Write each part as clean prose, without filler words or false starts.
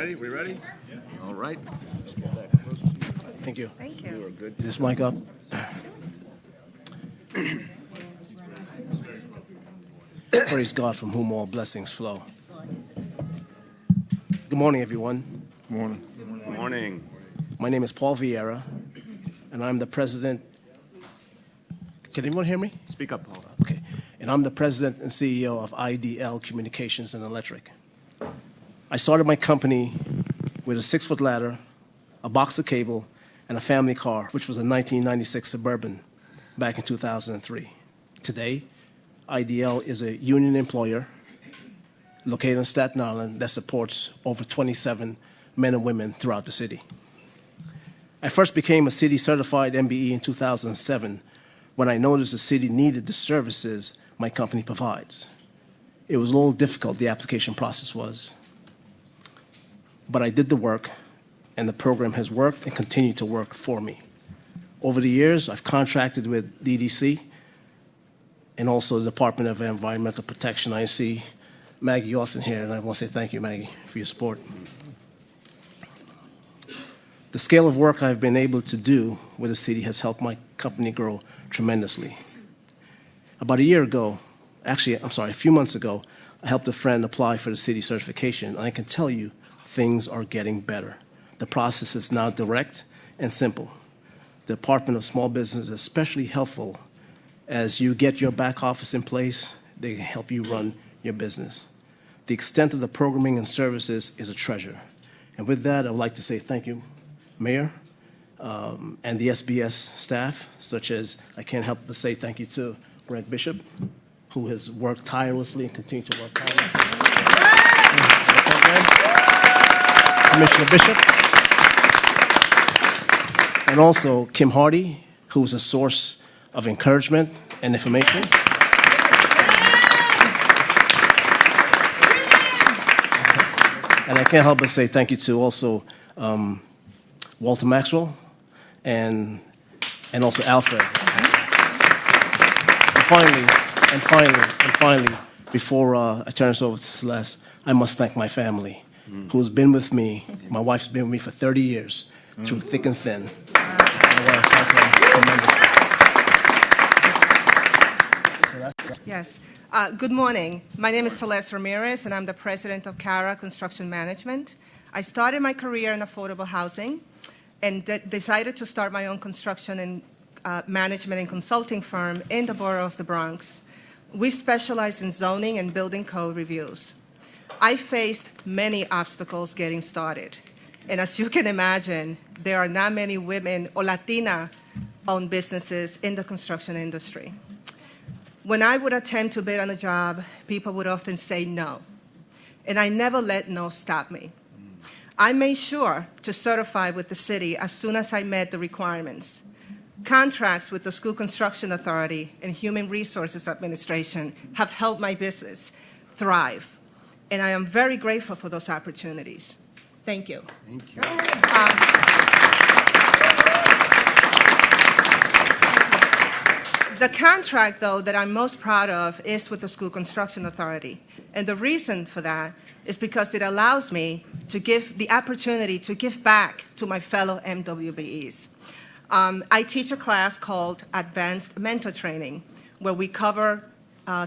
Ready? We ready? All right. Thank you. Thank you. You are good. Is this mic up? Praise God, from whom all blessings flow. Good morning, everyone. Morning. Good morning. My name is Paul Vieira, and I'm the president. Can anyone hear me? Speak up, Paul. Okay. And I'm the president and CEO of IDL Communications and Electric. I started my company with a 6-foot ladder, a box of cable, and a family car, which was a 1996 Suburban back in 2003. Today, IDL is a union employer located in Staten Island that supports over 27 men and women throughout the city. I first became a city certified MBE in 2007 when I noticed the city needed the services my company provides. It was a little difficult, the application process was. But I did the work, and the program has worked and continued to work for me. Over the years, I've contracted with DDC and also the Department of Environmental Protection. I see Maggie Austin here, and I want to say thank you, Maggie, for your support. The scale of work I've been able to do with the city has helped my company grow tremendously. About a few months ago, I helped a friend apply for the city certification, and I can tell you things are getting better. The process is now direct and simple. The Department of Small Business is especially helpful as you get your back office in place. They can help you run your business. The extent of the programming and services is a treasure. And with that, I would like to say thank you, Mayor, and the SBS staff, such as I can't help but say thank you to Greg Bishop, who has worked tirelessly and continues to work tirelessly. Commissioner Bishop, and also Kim Hardy, who is a source of encouragement and information. And I can't help but say thank you to also Walter Maxwell and also Alfred. And finally, before I turn this over to Celeste, I must thank my family, who's been with me. My wife's been with me for 30 years, through thick and thin. Yes. Good morning. My name is Celeste Ramirez, and I'm the president of CARA Construction Management. I started my career in affordable housing and decided to start my own construction and management and consulting firm in the borough of the Bronx. We specialize in zoning and building code reviews. I faced many obstacles getting started. And as you can imagine, there are not many women or Latina-owned businesses in the construction industry. When I would attempt to bid on a job, people would often say no. And I never let no stop me. I made sure to certify with the city as soon as I met the requirements. Contracts with the School Construction Authority and Human Resources Administration have helped my business thrive. And I am very grateful for those opportunities. Thank you. Thank you. The contract, though, that I'm most proud of is with the School Construction Authority. And the reason for that is because it allows me to give the opportunity to give back to my fellow MWBEs. I teach a class called Advanced Mentor Training, where we cover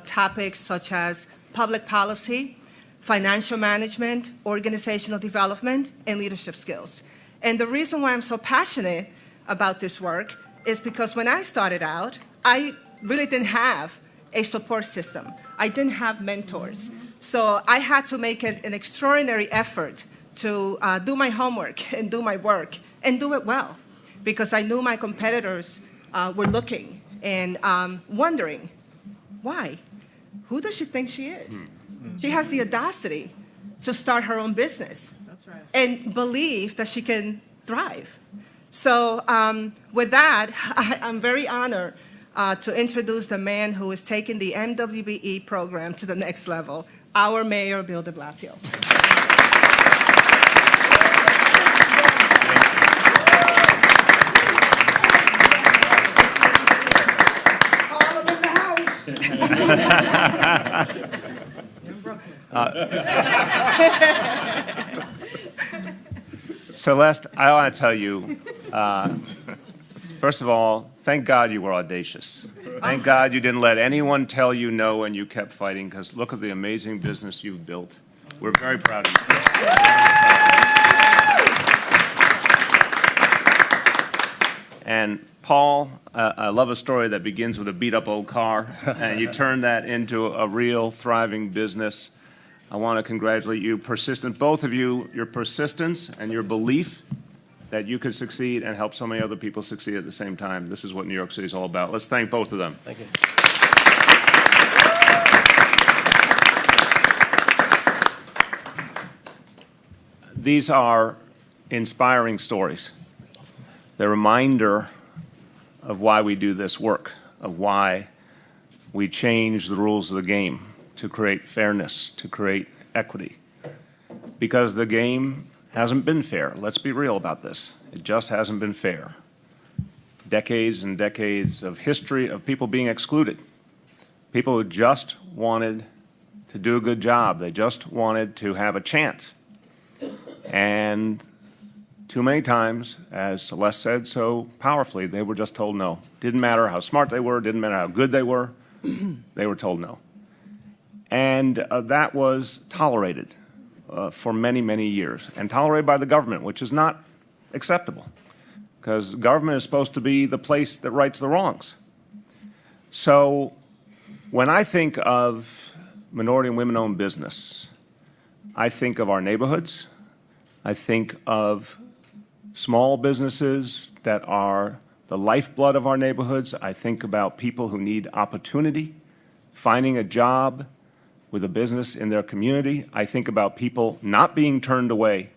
topics such as public policy, financial management, organizational development, and leadership skills. And the reason why I'm so passionate about this work is because when I started out, I really didn't have a support system. I didn't have mentors. So I had to make an extraordinary effort to do my homework and do my work and do it well, because I knew my competitors were looking and wondering, why? Who does she think she is? She has the audacity to start her own business. That's right. And believe that she can thrive. So with that, I'm very honored to introduce the man who is taking the MWBE program to the next level, our Mayor, Bill de Blasio. All of in the house. Celeste, I want to tell you, first of all, thank God you were audacious. Thank God you didn't let anyone tell you no and you kept fighting, because look at the amazing business you've built. We're very proud of you. And Paul, I love a story that begins with a beat-up old car, and you turn that into a real, thriving business. I want to congratulate you, both of you, your persistence and your belief that you could succeed and help so many other people succeed at the same time. This is what New York City is all about. Let's thank both of them. Thank you. These are inspiring stories. They're a reminder of why we do this work, of why we change the rules of the game to create fairness, to create equity. Because the game hasn't been fair. Let's be real about this. It just hasn't been fair. Decades and decades of history of people being excluded. People who just wanted to do a good job. They just wanted to have a chance. And too many times, as Celeste said so powerfully, they were just told no. Didn't matter how smart they were, didn't matter how good they were told no. And that was tolerated for many, many years, and tolerated by the government, which is not acceptable, because government is supposed to be the place that rights the wrongs. So when I think of minority and women-owned business, I think of our neighborhoods. I think of small businesses that are the lifeblood of our neighborhoods. I think about people who need opportunity, finding a job with a business in their community. I think about people not being turned away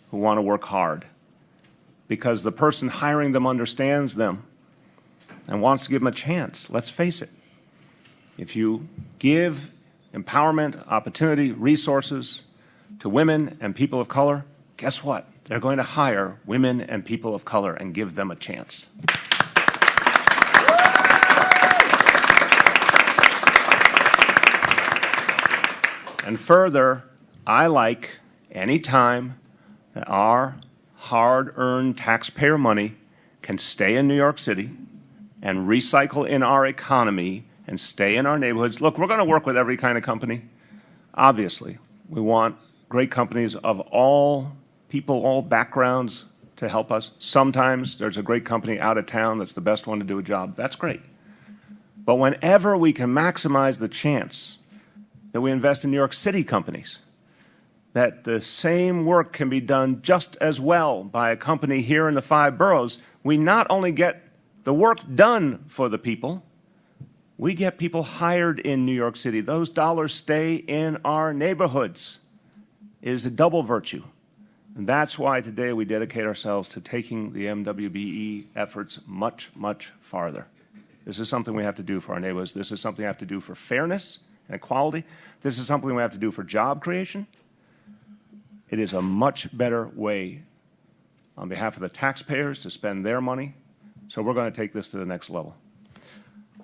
who want to work hard because the person hiring them understands them and wants to give them a chance. Let's face it. If you give empowerment, opportunity, resources to women and people of color, guess what? They're going to hire women and people of color and give them a chance. And further, I like any time that our hard-earned taxpayer money can stay in New York City and recycle in our economy and stay in our neighborhoods. Look, we're going to work with every kind of company. Obviously, we want great companies of all people, all backgrounds to help us. Sometimes there's a great company out of town that's the best one to do a job. That's great. But whenever we can maximize the chance that we invest in New York City companies, that the same work can be done just as well by a company here in the 5 boroughs, we not only get the work done for the people, we get people hired in New York City. Those dollars stay in our neighborhoods. It is a double virtue. And that's why today we dedicate ourselves to taking the MWBE efforts much, much farther. This is something we have to do for our neighborhoods. This is something we have to do for fairness and equality. This is something we have to do for job creation. It is a much better way on behalf of the taxpayers to spend their money. So we're going to take this to the next level.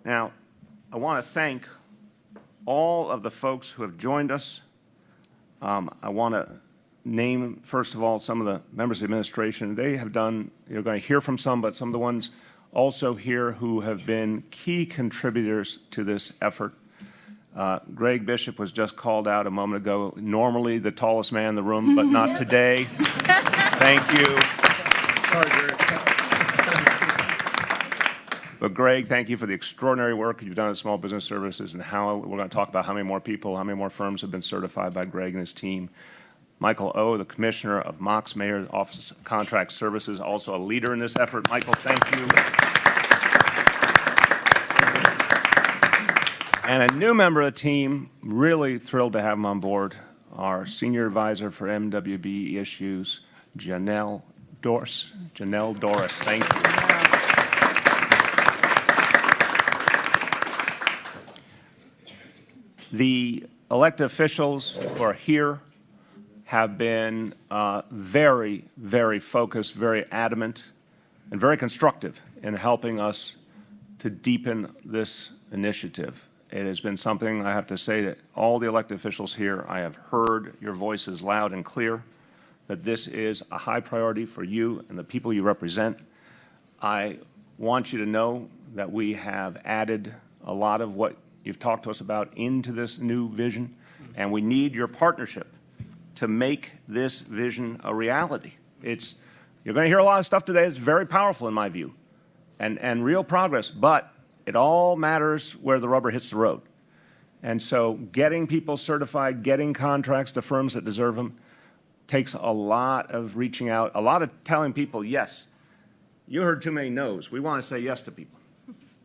Now, I want to thank all of the folks who have joined us. I want to name, first of all, some of the members of the administration. They have done, you're going to hear from some, but some of the ones also here who have been key contributors to this effort. Greg Bishop was just called out a moment ago, normally the tallest man in the room, but not today. Thank you. But Greg, thank you for the extraordinary work you've done at Small Business Services, and how we're going to talk about how many more people, how many more firms have been certified by Greg and his team. Michael O., the Commissioner of Mox Mayor's Office of Contract Services, also a leader in this effort. Michael, thank you. And a new member of the team, really thrilled to have him on board, our Senior Advisor for MWB issues, Janelle Doris. Janelle Doris, thank you. The elected officials who are here have been very, very focused, very adamant, and very constructive in helping us to deepen this initiative. It has been something, I have to say, that all the elected officials here, I have heard your voices loud and clear. that this is a high priority for you and the people you represent. I want you to know that we have added a lot of what you've talked to us about into this new vision, and we need your partnership to make this vision a reality. You're going to hear a lot of stuff today that's very powerful in my view, and real progress, but it all matters where the rubber hits the road. And so getting people certified, getting contracts to firms that deserve them, takes a lot of reaching out, a lot of telling people, yes, you heard too many no's. We want to say yes to people.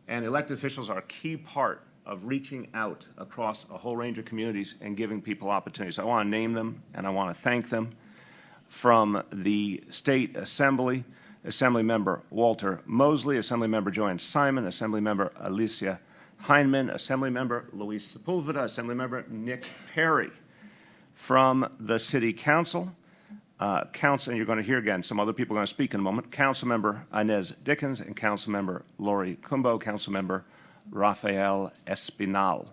And elected officials are a key part of reaching out across a whole range of communities and giving people opportunities. I want to name them, and I want to thank them. From the State Assembly, Assemblymember Walter Mosley, Assemblymember Joanne Simon, Assemblymember Alicia Heineman, Assemblymember Luis Sepulveda, Assemblymember Nick Perry. From the City Council, and you're going to hear again, some other people are going to speak in a moment, Councilmember Inez Dickens and Councilmember Lori Cumbo, Councilmember Rafael Espinal.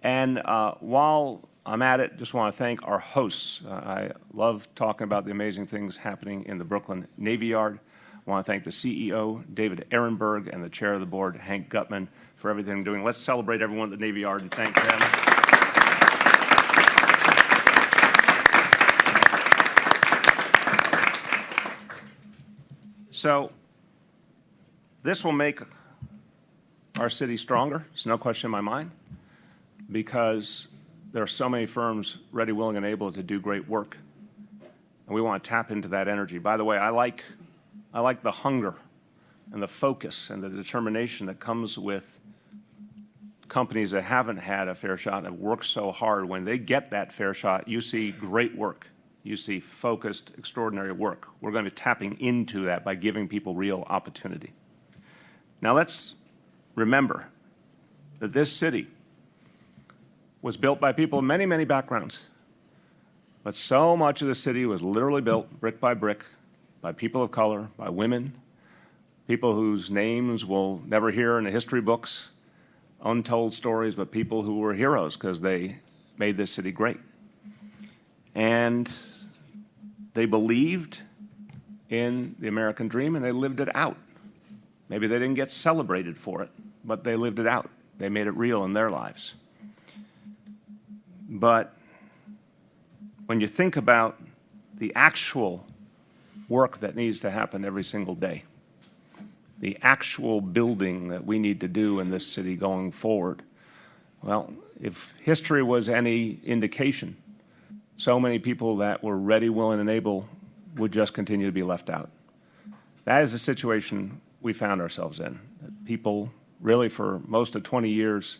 And while I'm at it, just want to thank our hosts. I love talking about the amazing things happening in the Brooklyn Navy Yard. I want to thank the CEO, David Ehrenberg, and the chair of the board, Hank Gutman, for everything they're doing. Let's celebrate everyone at the Navy Yard and thank them. So this will make our city stronger. There's no question in my mind, because there are so many firms ready, willing, and able to do great work. And we want to tap into that energy. By the way, I like the hunger and the focus and the determination that comes with companies that haven't had a fair shot and have worked so hard. When they get that fair shot, you see great work. You see focused, extraordinary work. We're going to be tapping into that by giving people real opportunity. Now let's remember that this city was built by people of many, many backgrounds. But so much of the city was literally built brick by people of color, by women, people whose names we'll never hear in the history books, untold stories, but people who were heroes because they made this city great. And they believed in the American dream and they lived it out. Maybe they didn't get celebrated for it, but they lived it out. They made it real in their lives. But when you think about the actual work that needs to happen every single day, the actual building that we need to do in this city going forward, well, if history was any indication, so many people that were ready, willing, and able would just continue to be left out. That is the situation we found ourselves in. People really for most of 20 years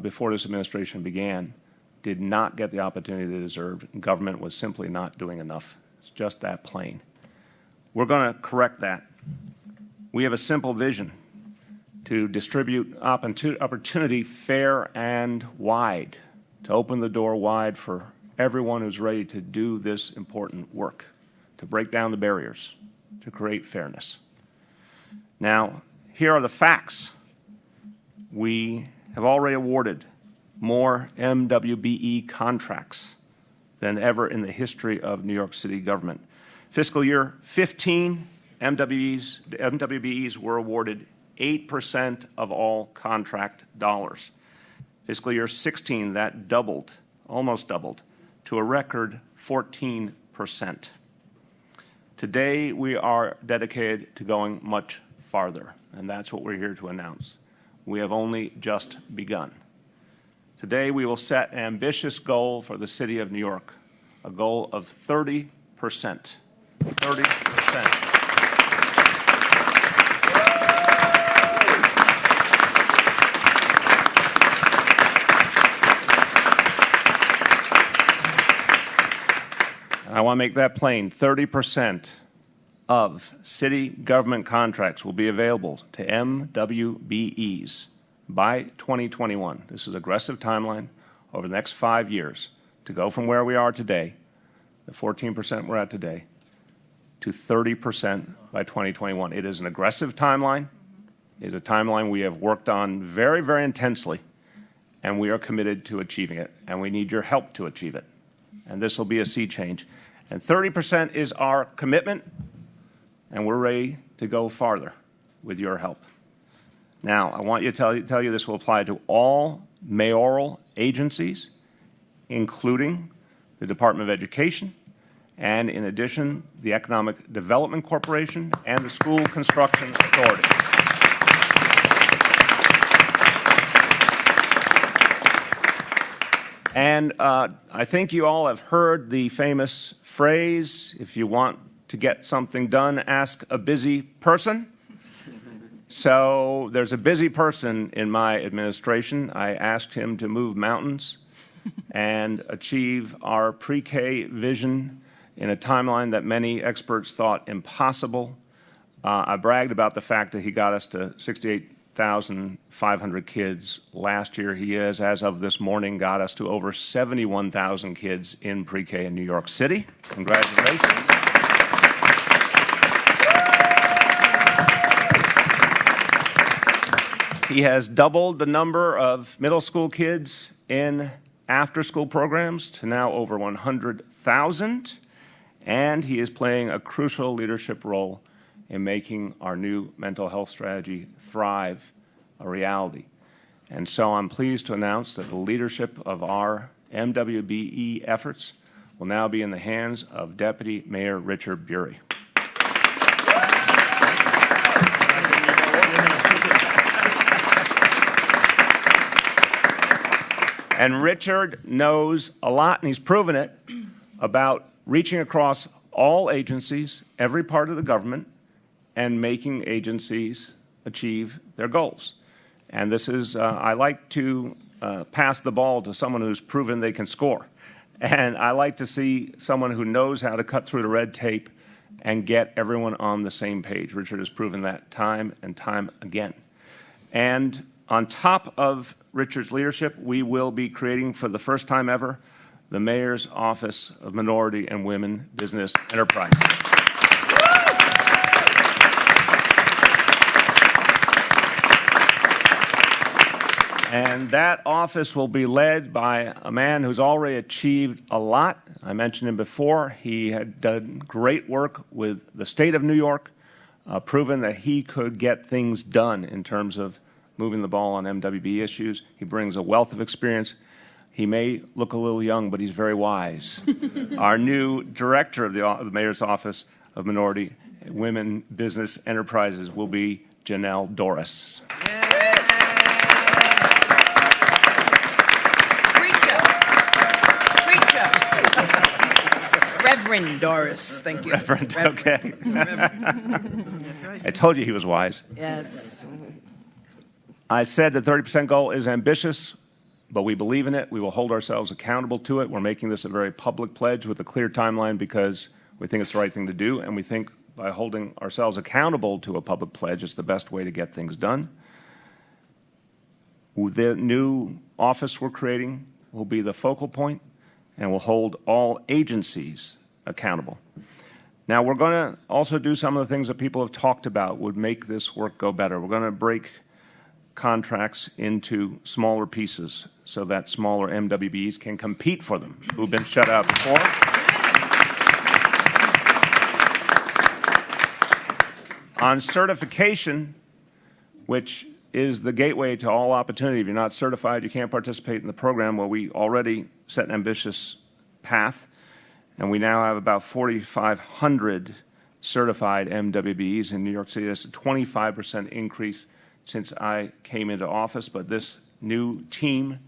before this administration began did not get the opportunity they deserved. Government was simply not doing enough. It's just that plain. We're going to correct that. We have a simple vision to distribute opportunity fair and wide, to open the door wide for everyone who's ready to do this important work, to break down the barriers, to create fairness. Now, here are the facts. We have already awarded more MWBE contracts than ever in the history of New York City government. Fiscal year 15, MWBEs were awarded 8% of all contract dollars. Fiscal year 16, that doubled, almost doubled, to a record 14%. Today, we are dedicated to going much farther, and that's what we're here to announce. We have only just begun. Today, we will set an ambitious goal for the city of New York, a goal of 30%. 30%. I want to make that plain. 30% of city government contracts will be available to MWBEs by 2021. This is an aggressive timeline over the next 5 years to go from where we are today, the 14% we're at today, to 30% by 2021. It is an aggressive timeline. It is a timeline we have worked on very, very intensely, and we are committed to achieving it, and we need your help to achieve it. And this will be a sea change. And 30% is our commitment, and we're ready to go farther with your help. Now, I want you to tell you this will apply to all mayoral agencies, including the Department of Education, and in addition, the Economic Development Corporation and the School Construction Authority. And I think you all have heard the famous phrase, if you want to get something done, ask a busy person. So there's a busy person in my administration. I asked him to move mountains and achieve our pre-K vision in a timeline that many experts thought impossible. I bragged about the fact that he got us to 68,500 kids last year. He has, as of this morning, got us to over 71,000 kids in pre-K in New York City. Congratulations. He has doubled the number of middle school kids in after-school programs to now over 100,000, and he is playing a crucial leadership role in making our new mental health strategy, Thrive, a reality. And so I'm pleased to announce that the leadership of our MWBE efforts will now be in the hands of Deputy Mayor Richard Bury. And Richard knows a lot, and he's proven it, about reaching across all agencies, every part of the government, and making agencies achieve their goals. And this is, I like to pass the ball to someone who's proven they can score. And I like to see someone who knows how to cut through the red tape and get everyone on the same page. Richard has proven that time and time again. And on top of Richard's leadership, we will be creating, for the first time ever, the Mayor's Office of Minority and Women Business Enterprise. And that office will be led by a man who's already achieved a lot. I mentioned him before. He had done great work with the state of New York, proven that he could get things done in terms of moving the ball on MWB issues. He brings a wealth of experience. He may look a little young, but he's very wise. Our new director of the Mayor's Office of Minority Women Business Enterprises will be Janelle Doris. Reverend Doris, thank you. Reverend, okay. That's right. I told you he was wise. Yes. I said the 30% goal is ambitious, but we believe in it. We will hold ourselves accountable to it. We're making this a very public pledge with a clear timeline because we think it's the right thing to do, and we think by holding ourselves accountable to a public pledge, it's the best way to get things done. The new office we're creating will be the focal point, and will hold all agencies accountable. Now, we're going to also do some of the things that people have talked about would make this work go better. We're going to break contracts into smaller pieces so that smaller MWBs can compete for them, who've been shut out before. On certification, which is the gateway to all opportunity. If you're not certified, you can't participate in the program. Well, we already set an ambitious path, and we now have about 4,500 certified MWBs in New York City. That's a 25% increase since I came into office, but this new team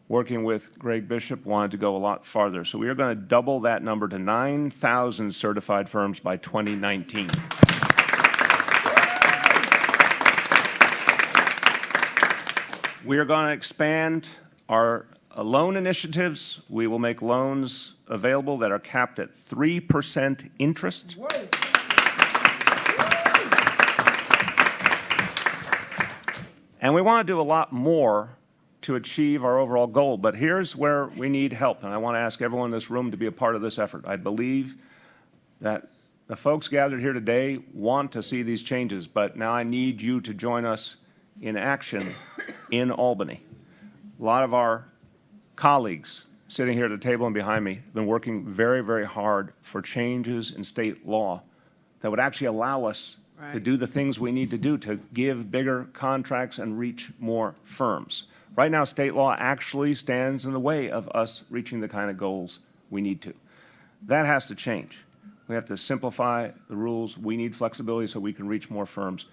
working with Greg Bishop wanted to go a lot farther. So we are going to double that number to 9,000 certified firms by 2019. We are going to expand our loan initiatives. We will make loans available that are capped at 3% interest. And we want to do a lot more to achieve our overall goal. But here's where we need help. And I want to ask everyone in this room to be a part of this effort. I believe that the folks gathered here today want to see these changes. But now I need you to join us in action in Albany. A lot of our colleagues sitting here at the table and behind me, have been working very, very hard for changes in state law that would actually allow us to do the things we need to do to give bigger contracts and reach more firms. Right now, state law actually stands in the way of us reaching the kind of goals we need to. That has to change. We have to simplify the rules. We need flexibility so we can reach more firms.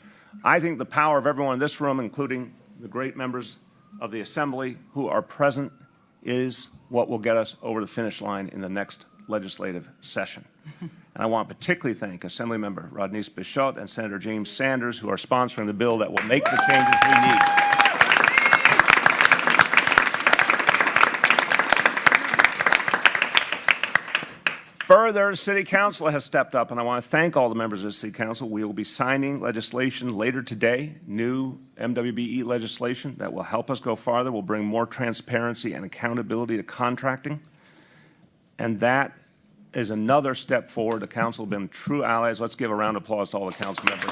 I think the power of everyone in this room, including the great members of the Assembly who are present, is what will get us over the finish line in the next legislative session. And I want to particularly thank Assemblymember Rodney's Bichot and Senator James Sanders, who are sponsoring the bill that will make the changes we need. Further, City Council has stepped up, and I want to thank all the members of the City Council. We will be signing legislation later today, new MWBE legislation that will help us go farther, will bring more transparency and accountability to contracting. And that is another step forward. The Council have been true allies. Let's give a round of applause to all the Council members.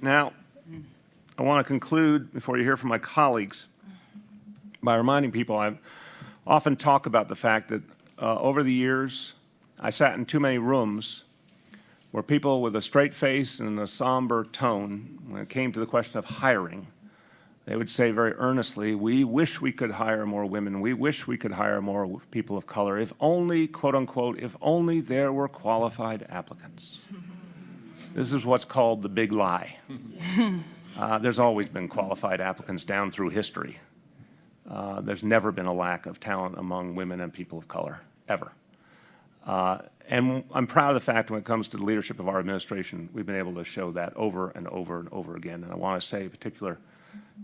Now, I want to conclude, before you hear from my colleagues, by reminding people I often talk about the fact that over the years, I sat in too many rooms where people with a straight face and a somber tone, when it came to the question of hiring, they would say very earnestly, we wish we could hire more women. We wish we could hire more people of color. If only, quote unquote, if only there were qualified applicants. This is what's called the big lie. There's always been qualified applicants down through history. There's never been a lack of talent among women and people of color, ever. And I'm proud of the fact when it comes to the leadership of our administration, we've been able to show that over and over and over again. And I want to say a particular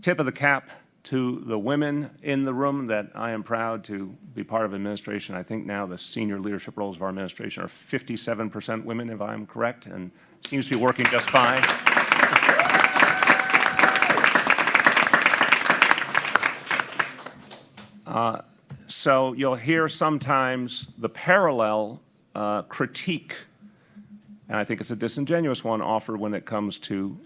tip of the cap to the women in the room that I am proud to be part of administration. I think now the senior leadership roles of our administration are 57% women, if I'm correct, and it seems to be working just fine. So you'll hear sometimes the parallel critique, and I think it's a disingenuous one, offered when it comes to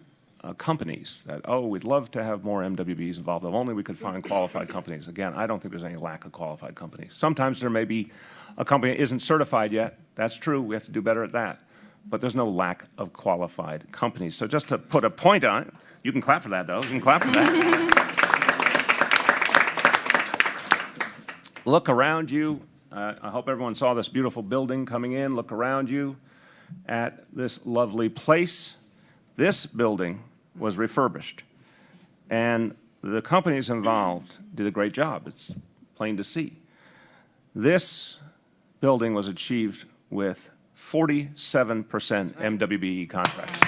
companies, that, oh, we'd love to have more MWBs involved, if only we could find qualified companies. Again, I don't think there's any lack of qualified companies. Sometimes there may be a company that isn't certified yet. That's true. We have to do better at that. But there's no lack of qualified companies. So just to put a point on it, you can clap for that, though. You can clap for that. Look around you. I hope everyone saw this beautiful building coming in. Look around you at this lovely place. This building was refurbished, and the companies involved did a great job. It's plain to see. This building was achieved with 47% MWBE contracts.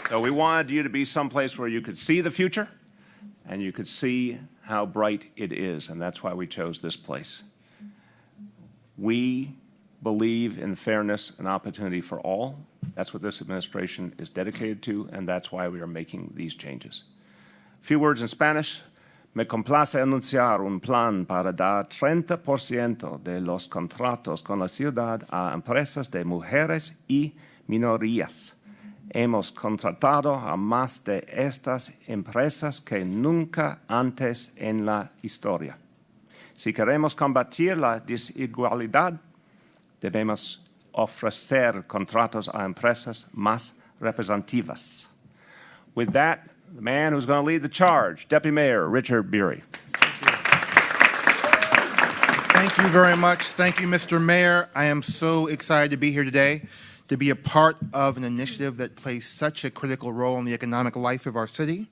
So we wanted you to be someplace where you could see the future and you could see how bright it is, and that's why we chose this place. We believe in fairness and opportunity for all. That's what this administration is dedicated to, and that's why we are making these changes. A few words in Spanish. Me complace anunciar un plan para dar 30% de los contratos con la ciudad a empresas de mujeres y minorías. Hemos contratado a más de estas empresas que nunca antes en la historia. Si queremos combatir la desigualdad, debemos ofrecer contratos a empresas más representativas. With that, the man who's going to lead the charge, Deputy Mayor Richard Beery. Thank you very much. Thank you, Mr. Mayor. I am so excited to be here today, to be a part of an initiative that plays such a critical role in the economic life of our city.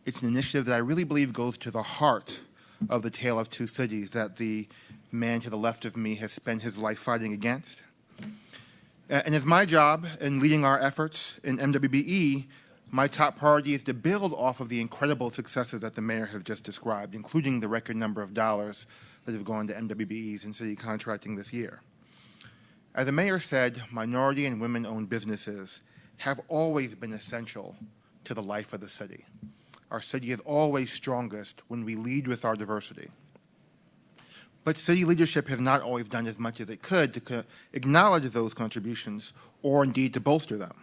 It's an initiative that I really believe goes to the heart of the Tale of Two Cities that the man to the left of me has spent his life fighting against. And as my job in leading our efforts in MWBE, my top priority is to build off of the incredible successes that the mayor has just described, including the record number of dollars that have gone to MWBEs in city contracting this year. As the mayor said, minority and women-owned businesses have always been essential to the life of the city. Our city is always strongest when we lead with our diversity. But city leadership has not always done as much as it could to acknowledge those contributions or indeed to bolster them.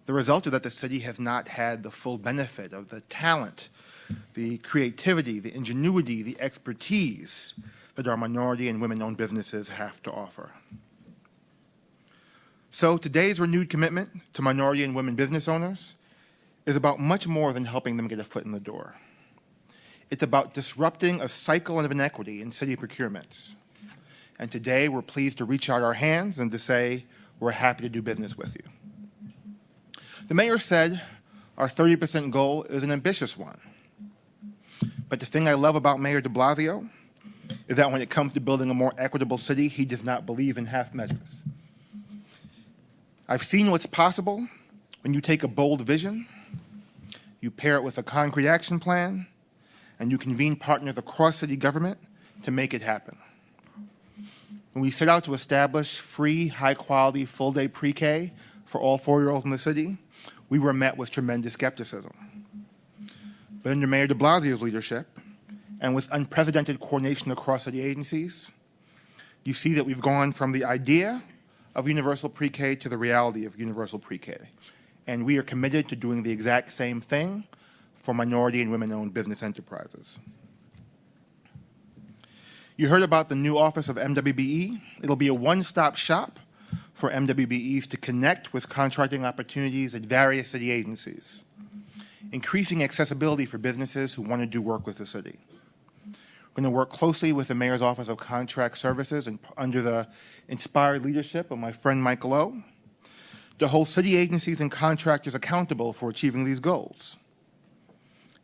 The result is that the city has not had the full benefit of the talent, the creativity, the ingenuity, the expertise that our minority and women-owned businesses have to offer. So today's renewed commitment to minority and women business owners is about much more than helping them get a foot in the door. It's about disrupting a cycle of inequity in city procurements. And today we're pleased to reach out our hands and to say we're happy to do business with you. The mayor said our 30% goal is an ambitious one. But the thing I love about Mayor de Blasio is that when it comes to building a more equitable city, he does not believe in half measures. I've seen what's possible when you take a bold vision, you pair it with a concrete action plan, and you convene partners across city government to make it happen. When we set out to establish free, high-quality, full-day pre-K for all 4-year-olds in the city, we were met with tremendous skepticism. But under Mayor de Blasio's leadership, and with unprecedented coordination across city agencies, you see that we've gone from the idea of universal pre-K to the reality of universal pre-K. And we are committed to doing the exact same thing for minority and women-owned business enterprises. You heard about the new office of MWBE. It'll be a one-stop shop for MWBEs to connect with contracting opportunities at various city agencies, increasing accessibility for businesses who want to do work with the city. We're going to work closely with the Mayor's Office of Contract Services and under the inspired leadership of my friend Michael O, to hold city agencies and contractors accountable for achieving these goals.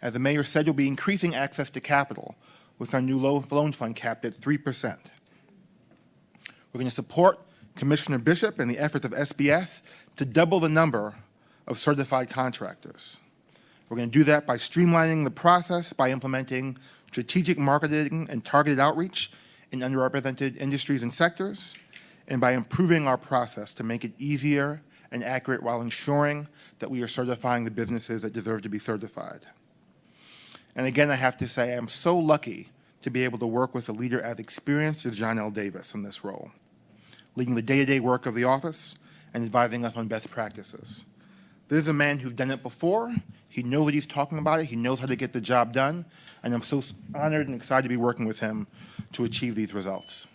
As the mayor said, we'll be increasing access to capital with our new loan fund capped at 3%. We're going to support Commissioner Bishop and the efforts of SBS to double the number of certified contractors. We're going to do that by streamlining the process, by implementing strategic marketing and targeted outreach in underrepresented industries and sectors, and by improving our process to make it easier and accurate while ensuring that we are certifying the businesses that deserve to be certified. And again, I have to say, I'm so lucky to be able to work with a leader as experienced as John L. Davis in this role, leading the day-to-day work of the office and advising us on best practices. This is a man who's done it before. He knows what he's talking about it. He knows how to get the job done. And I'm so honored and excited to be working with him to achieve these results.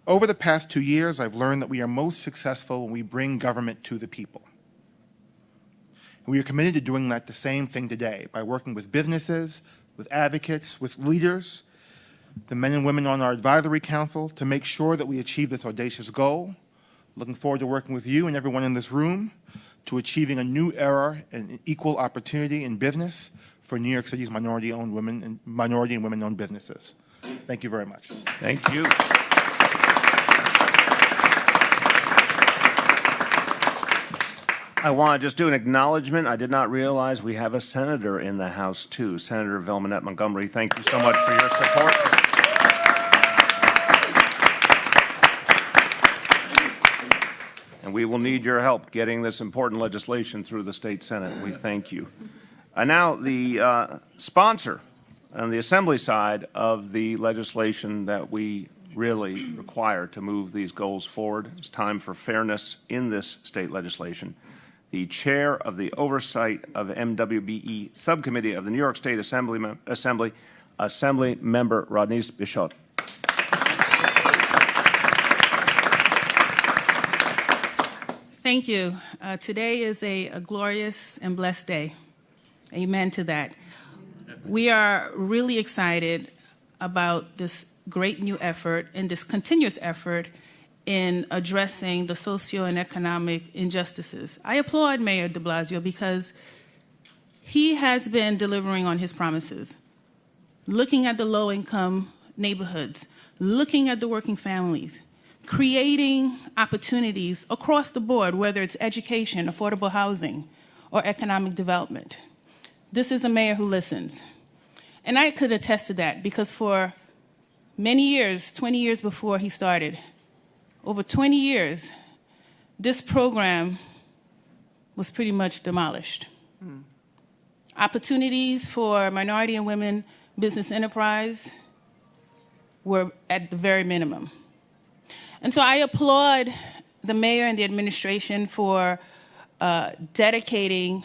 Over the past 2 years, I've learned that we are most successful when we bring government to the people. We are committed to doing that the same thing today by working with businesses, with advocates, with leaders, the men and women on our advisory council to make sure that we achieve this audacious goal. Looking forward to working with you and everyone in this room to achieving a new era and equal opportunity in business for New York City's minority and women-owned businesses. Thank you very much. Thank you. I want to just do an acknowledgement. I did not realize we have a senator in the House, too. Senator Velmanette Montgomery, thank you so much for your support. And we will need your help getting this important legislation through the state Senate. We thank you. And now the sponsor on the Assembly side of the legislation that we really require to move these goals forward. It's time for fairness in this state legislation. The chair of the Oversight of MWBE Subcommittee of the New York State Assembly Member Rodney's Bichot. Thank you. Today is a glorious and blessed day. Amen to that. We are really excited about this great new effort and this continuous effort in addressing the socio and economic injustices. I applaud Mayor de Blasio because he has been delivering on his promises, looking at the low-income neighborhoods, looking at the working families, creating opportunities across the board, whether it's education, affordable housing, or economic development. This is a mayor who listens. And I could attest to that because for many years, 20 years before he started, over 20 years, this program was pretty much demolished. Opportunities for minority and women business enterprise were at the very minimum. And so I applaud the mayor and the administration for dedicating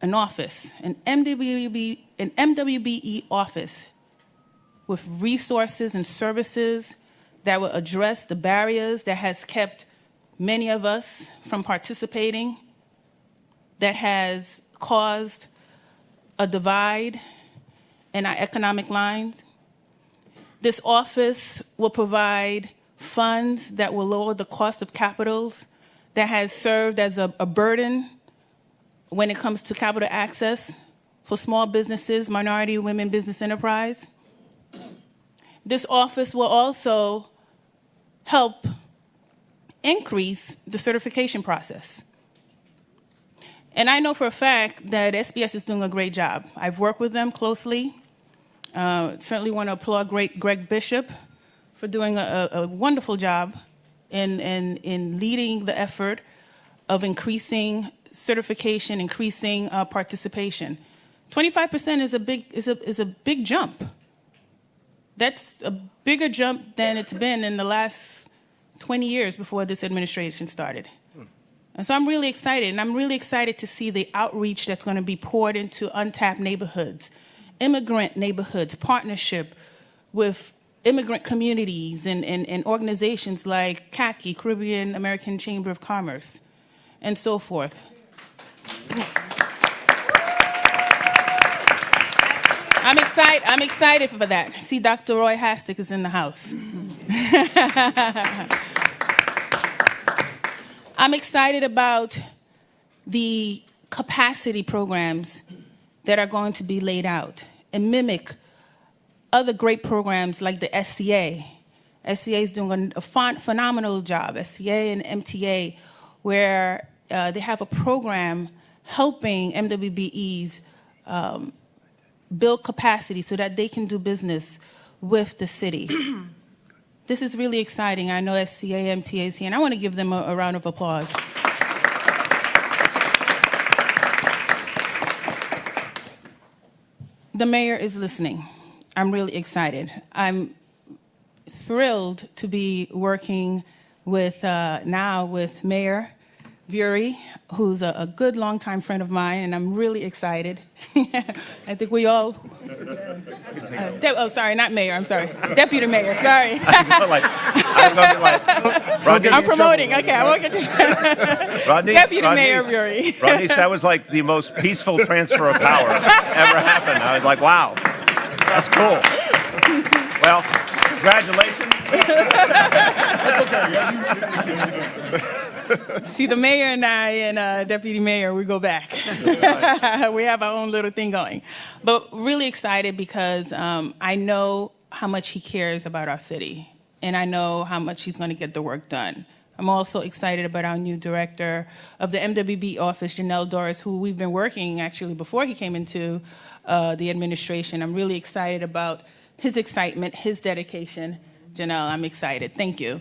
an office, an MWBE office with resources and services that will address the barriers that has kept many of us from participating, that has caused a divide in our economic lines. This office will provide funds that will lower the cost of capitals, that has served as a burden when it comes to capital access for small businesses, minority women business enterprise. This office will also help increase the certification process. And I know for a fact that SBS is doing a great job. I've worked with them closely. Certainly want to applaud Greg Bishop for doing a wonderful job in leading the effort of increasing certification, increasing participation. 25% is a big jump. That's a bigger jump than it's been in the last 20 years before this administration started. And so I'm really excited, and I'm really excited to see the outreach that's going to be poured into untapped neighborhoods, immigrant neighborhoods, partnership with immigrant communities and organizations like CACI, Caribbean American Chamber of Commerce, and so forth. I'm excited for that. See, Dr. Roy Hastic is in the house. I'm excited about the capacity programs that are going to be laid out and mimic other great programs like the SCA. SCA is doing a phenomenal job, SCA and MTA, where they have a program helping MWBEs build capacity so that they can do business with the city. This is really exciting. I know SCA, MTA is here, and I want to give them a round of applause. The mayor is listening. I'm really excited. I'm thrilled to be working with now with Mayor Bury, who's a good longtime friend of mine, and I'm really excited. I think we all. Oh, sorry, not mayor. I'm sorry, deputy mayor. Sorry. I'm promoting. Okay, I won't get you. Deputy Mayor Bury. Rodney, that was like the most peaceful transfer of power ever happened. I was like, wow, that's cool. Well, congratulations. See, the mayor and I and deputy mayor, we go back. We have our own little thing going. But really excited because I know how much he cares about our city, and I know how much he's going to get the work done. I'm also excited about our new director of the MWB office, Janelle Doris, who we've been working actually before he came into the administration. I'm really excited about his excitement, his dedication. Janelle, I'm excited. Thank you.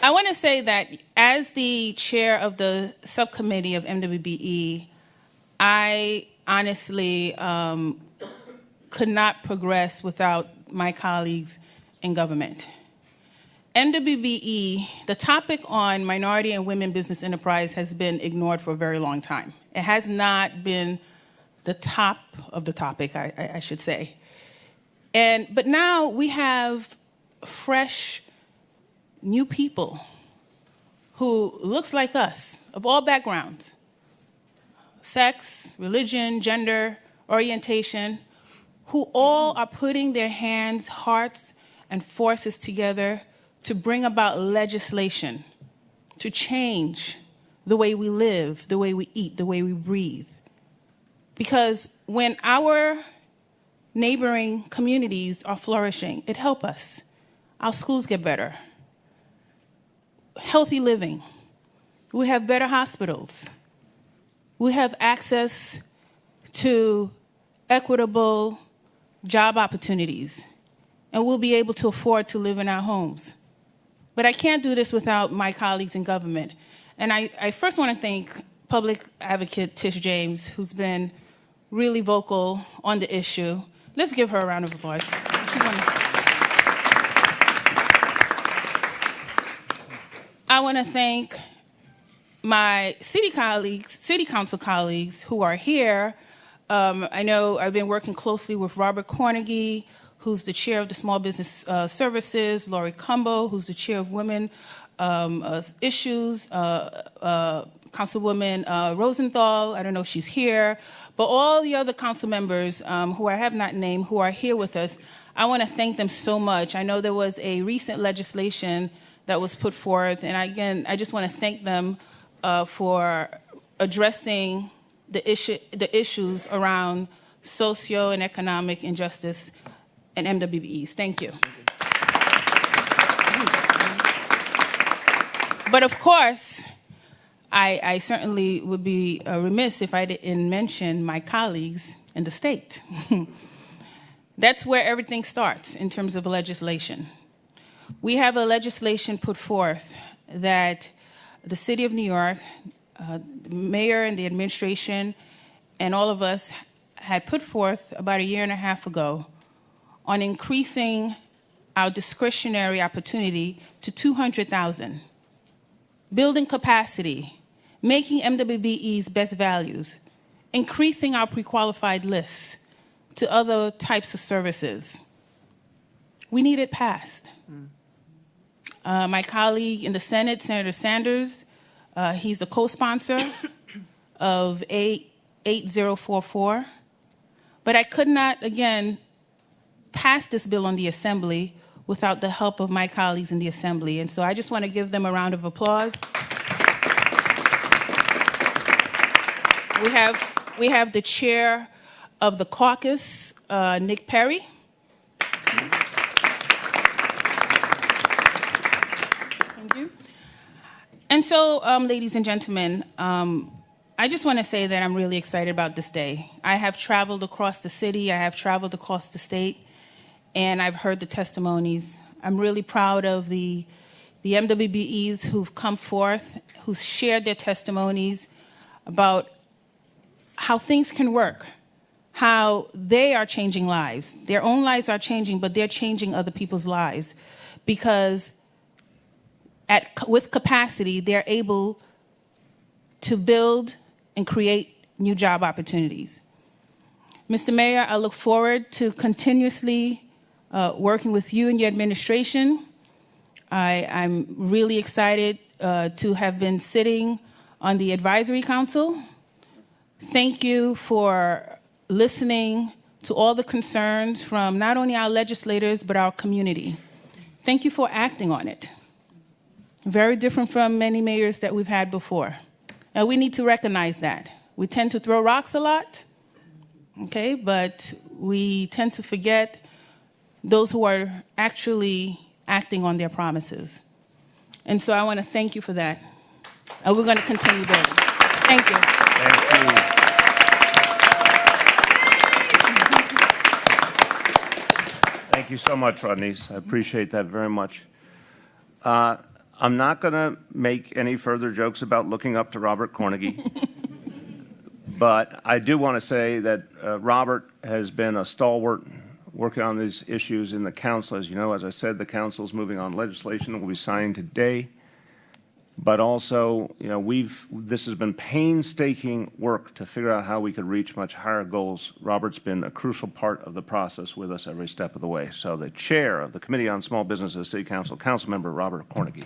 I want to say that as the chair of the subcommittee of MWBE, I honestly could not progress without my colleagues in government. MWBE, the topic on minority and women business enterprise has been ignored for a very long time. It has not been the top of the topic, I should say. But now we have fresh, new people who looks like us, of all backgrounds, sex, religion, gender, orientation, who all are putting their hands, hearts, and forces together to bring about legislation, to change the way we live, the way we eat, the way we breathe. Because when our neighboring communities are flourishing, it helps us. Our schools get better. Healthy living. We have better hospitals. We have access to equitable job opportunities, and we'll be able to afford to live in our homes. But I can't do this without my colleagues in government. And I first want to thank Public Advocate Tish James, who's been really vocal on the issue. Let's give her a round of applause. She's wonderful. I want to thank my city council colleagues who are here. I know I've been working closely with Robert Cornegie, who's the chair of the Small Business Services, Lori Cumbo, who's the chair of Women Issues, Councilwoman Rosenthal, I don't know if she's here, but all the other council members who I have not named who are here with us, I want to thank them so much. I know there was a recent legislation that was put forth, and again, I just want to thank them for addressing the issues around socio and economic injustice and MWBEs. Thank you. But of course, I certainly would be remiss if I didn't mention my colleagues in the state. That's where everything starts in terms of legislation. We have a legislation put forth that the City of New York, the mayor and the administration, and all of us had put forth about a year and a half ago on increasing our discretionary opportunity to 200,000, building capacity, making MWBEs best values, increasing our pre-qualified lists to other types of services. We need it passed. My colleague in the Senate, Senator Sanders, he's a co-sponsor of 8044, but I could not, again, pass this bill on the Assembly without the help of my colleagues in the Assembly, and so I just want to give them a round of applause. We have the chair of the caucus, Nick Perry. Thank you. And so, ladies and gentlemen, I just want to say that I'm really excited about this day. I have traveled across the city, I have traveled across the state, and I've heard the testimonies. I'm really proud of the MWBEs who've come forth, who've shared their testimonies about how things can work, how they are changing lives. Their own lives are changing, but they're changing other people's lives because with capacity, they're able to build and create new job opportunities. Mr. Mayor, I look forward to continuously working with you and your administration. I'm really excited to have been sitting on the Advisory Council. Thank you for listening to all the concerns from not only our legislators, but our community. Thank you for acting on it. Very different from many mayors that we've had before. And we need to recognize that. We tend to throw rocks a lot, okay, but we tend to forget those who are actually acting on their promises. And so I want to thank you for that. And we're going to continue building. Thank you. Thank you. Thank you so much, Rodneyce. I appreciate that very much. I'm not going to make any further jokes about looking up to Robert Cornegie, but I do want to say that Robert has been a stalwart working on these issues in the council. As you know, as I said, the council is moving on legislation that will be signed today. But also, you know, this has been painstaking work to figure out how we could reach much higher goals. Robert's been a crucial part of the process with us every step of the way. So the chair of the Committee on Small Business City Council, Councilmember Robert Cornegie.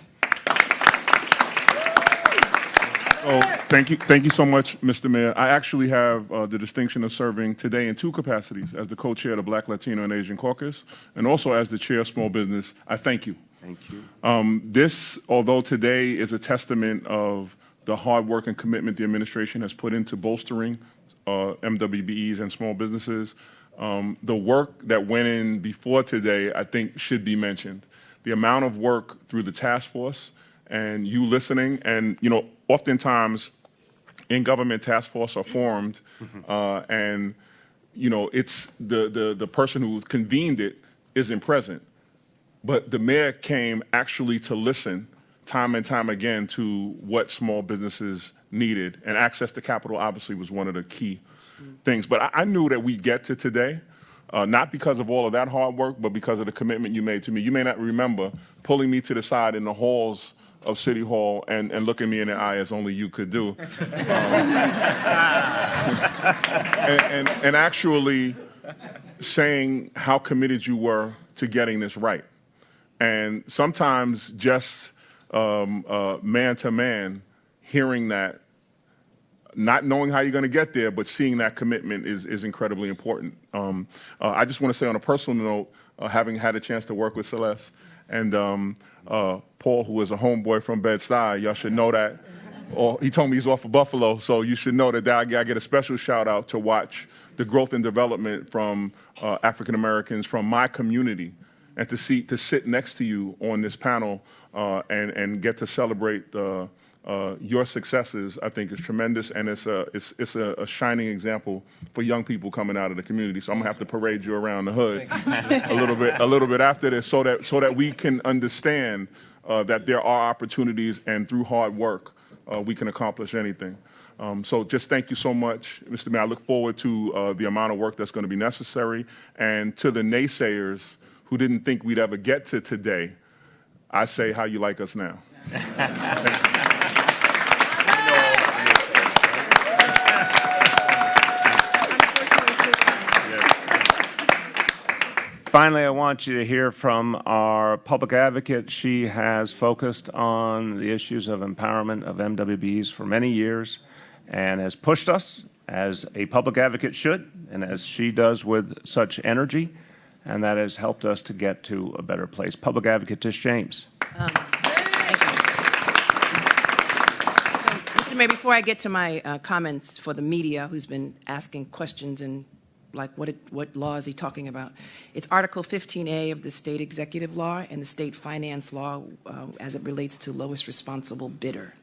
Oh, thank you so much, Mr. Mayor. I actually have the distinction of serving today in two capacities, as the co-chair of the Black, Latino, and Asian Caucus, and also as the chair of Small Business. I thank you. Thank you. This, although today is a testament of the hard work and commitment the administration has put into bolstering MWBEs and small businesses, the work that went in before today, I think, should be mentioned. The amount of work through the task force and you listening, and, you know, oftentimes in government, task force are formed, and, you know, it's the person who convened it isn't present. But the mayor came actually to listen time and time again to what small businesses needed, and access to capital obviously was one of the key things. But I knew that we'd get to today, not because of all of that hard work, but because of the commitment you made to me. You may not remember pulling me to the side in the halls of City Hall and looking me in the eye as only you could do. And actually saying how committed you were to getting this right. And sometimes just man to man, hearing that, not knowing how you're going to get there, but seeing that commitment is incredibly important. I just want to say on a personal note, having had a chance to work with Celeste and Paul, who is a homeboy from Bed-Stuy, y'all should know that. Or he told me he's off of Buffalo, so you should know that I get a special shout out to watch the growth and development from African Americans from my community, and to sit next to you on this panel and get to celebrate your successes, I think is tremendous, and it's a shining example for young people coming out of the community. So I'm gonna have to parade you around the hood a little bit after this, so that we can understand that there are opportunities, and through hard work we can accomplish anything. So just thank you so much, Mr. Mayor. I look forward to the amount of work that's going to be necessary, and to the naysayers who didn't think we'd ever get to today, I say, how you like us now. Thank you. Finally, I want you to hear from our public advocate. She has focused on the issues of empowerment of MWBs for many years and has pushed us, as a public advocate should, and as she does with such energy, and that has helped us to get to a better place. Public Advocate Tish James. Thank you. So, Mr. Mayor, before I get to my comments for the media who's been asking questions and like what law is he talking about? It's Article 15A of the state executive law and the state finance law as it relates to lowest responsible bidder.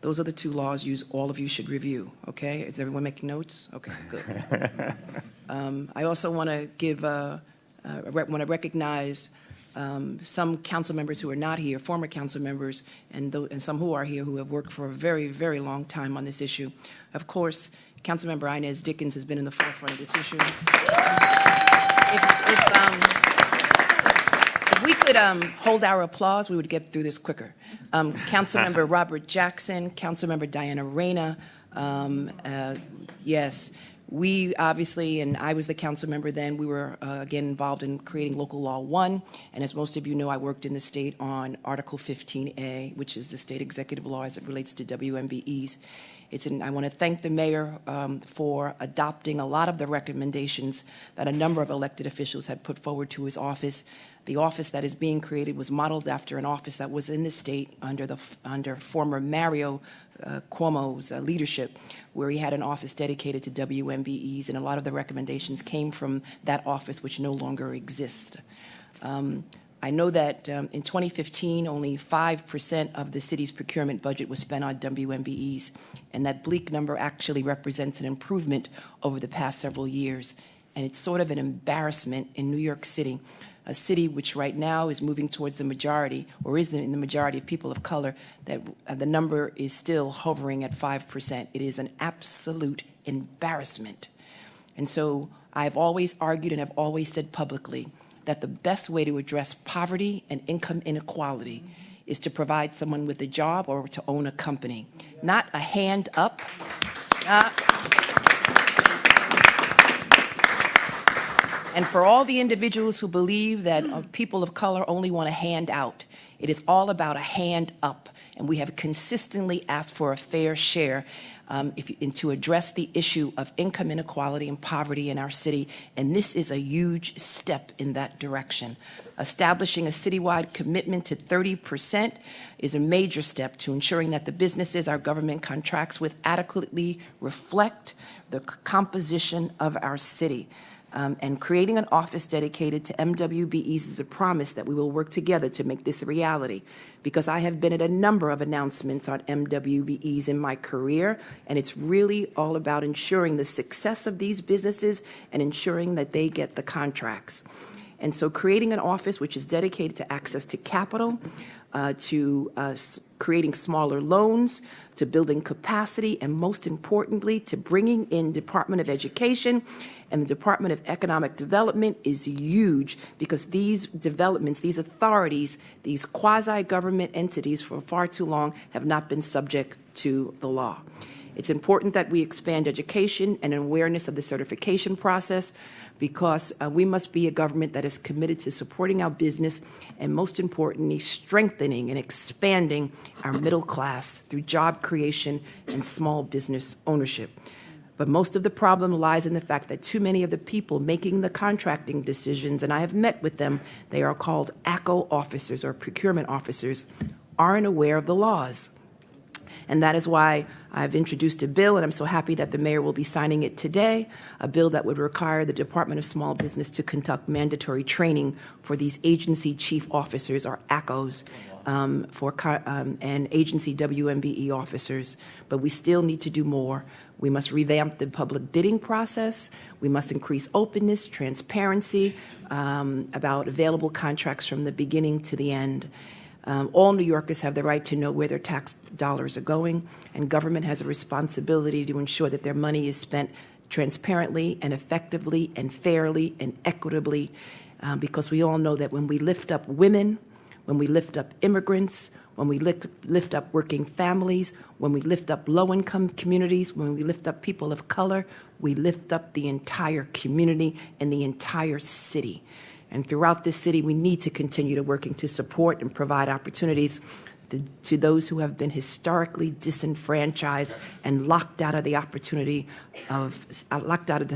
Those are the two laws all of you should review, okay? Is everyone making notes? Okay, good. I also want to give, want to recognize some council members who are not here, former council members, and some who are here who have worked for a very, very long time on this issue. Of course, Councilmember Inez Dickens has been in the forefront of this issue. If we could hold our applause, we would get through this quicker. Councilmember Robert Jackson, Councilmember Diana Reyna, yes, we obviously, and I was the council member then, we were again involved in creating Local Law 1, and as most of you know, I worked in the state on Article 15A, which is the state executive law as it relates to WMBEs. I want to thank the mayor for adopting a lot of the recommendations that a number of elected officials had put forward to his office. The office that is being created was modeled after an office that was in the state under former Mario Cuomo's leadership, where he had an office dedicated to WMBEs, and a lot of the recommendations came from that office, which no longer exists. I know that in 2015, only 5% of the city's procurement budget was spent on WMBEs, and that bleak number actually represents an improvement over the past several years. And it's sort of an embarrassment in New York City, a city which right now is moving towards the majority, or is in the majority of people of color, that the number is still hovering at 5%. It is an absolute embarrassment. And so I've always argued and I've always said publicly that the best way to address poverty and income inequality is to provide someone with a job or to own a company, not a hand up. And for all the individuals who believe that people of color only want a hand out, it is all about a hand up. And we have consistently asked for a fair share and to address the issue of income inequality and poverty in our city, and this is a huge step in that direction. Establishing a citywide commitment to 30% is a major step to ensuring that the businesses our government contracts with adequately reflect the composition of our city. And creating an office dedicated to MWBEs is a promise that we will work together to make this a reality, because I have been at a number of announcements on MWBEs in my career, and it's really all about ensuring the success of these businesses and ensuring that they get the contracts. And so creating an office which is dedicated to access to capital, to creating smaller loans, to building capacity, and most importantly, to bringing in Department of Education and the Department of Economic Development is huge, because these developments, these authorities, these quasi-government entities for far too long have not been subject to the law. It's important that we expand education and awareness of the certification process, because we must be a government that is committed to supporting our business and, most importantly, strengthening and expanding our middle class through job creation and small business ownership. But most of the problem lies in the fact that too many of the people making the contracting decisions, and I have met with them, they are called ACO officers or procurement officers, aren't aware of the laws. And that is why I've introduced a bill, and I'm so happy that the mayor will be signing it today, a bill that would require the Department of Small Business to conduct mandatory training for these agency chief officers, or ACOs, and agency WMBE officers. But we still need to do more. We must revamp the public bidding process. We must increase openness, transparency about available contracts from the beginning to the end. All New Yorkers have the right to know where their tax dollars are going, and government has a responsibility to ensure that their money is spent transparently and effectively and fairly and equitably, because we all know that when we lift up women, when we lift up immigrants, when we lift up working families, when we lift up low-income communities, when we lift up people of color, we lift up the entire community and the entire city. And throughout this city, we need to continue to working to support and provide opportunities to those who have been historically disenfranchised and locked out of the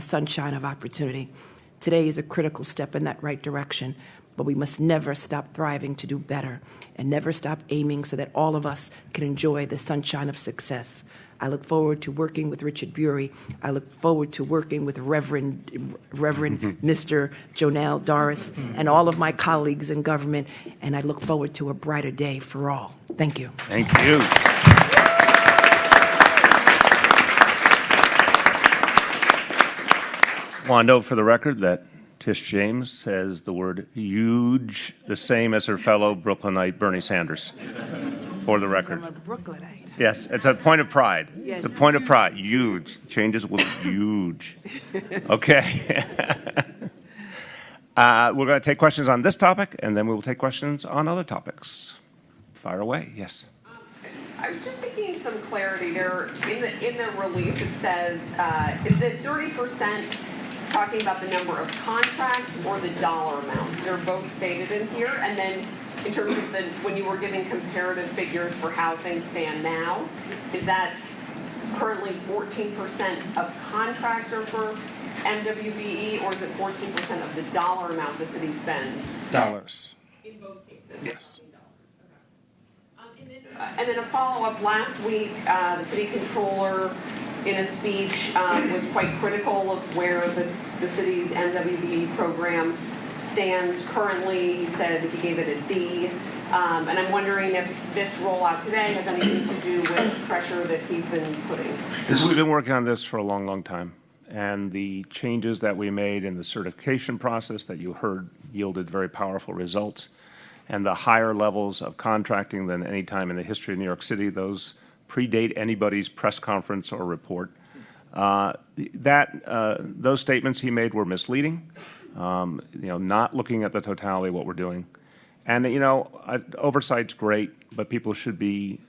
sunshine of opportunity. Today is a critical step in that right direction, but we must never stop thriving to do better and never stop aiming so that all of us can enjoy the sunshine of success. I look forward to working with Richard Bury. I look forward to working with Reverend Mr. Jonelle Doris and all of my colleagues in government, and I look forward to a brighter day for all. Thank you. Thank you. I want to note for the record that Tish James says the word huge the same as her fellow Brooklynite Bernie Sanders, for the record. I'm a Brooklynite. Yes, it's a point of pride. Yes. It's a point of pride. Huge. The changes will be huge. Okay. We're going to take questions on this topic, and then we will take questions on other topics. Fire away. Yes. I was just seeking some clarity there. In the release, it says, is it 30% talking about the number of contracts or the dollar amount? They're both stated in here. And then in terms of when you were giving comparative figures for how things stand now, is that currently 14% of contracts are for MWBE, or is it 14% of the dollar amount the city spends? Dollars. In both cases? Yes. And then a follow-up, last week, the city controller in a speech was quite critical of where the city's MWBE program stands currently. He said he gave it a D. And I'm wondering if this rollout today has anything to do with pressure that he's been putting. We've been working on this for a long, long time. And the changes that we made in the certification process that you heard yielded very powerful results. And the higher levels of contracting than any time in the history of New York City, those predate anybody's press conference or report. Those statements he made were misleading, not looking at the totality of what we're doing. And, oversight's great, but people should be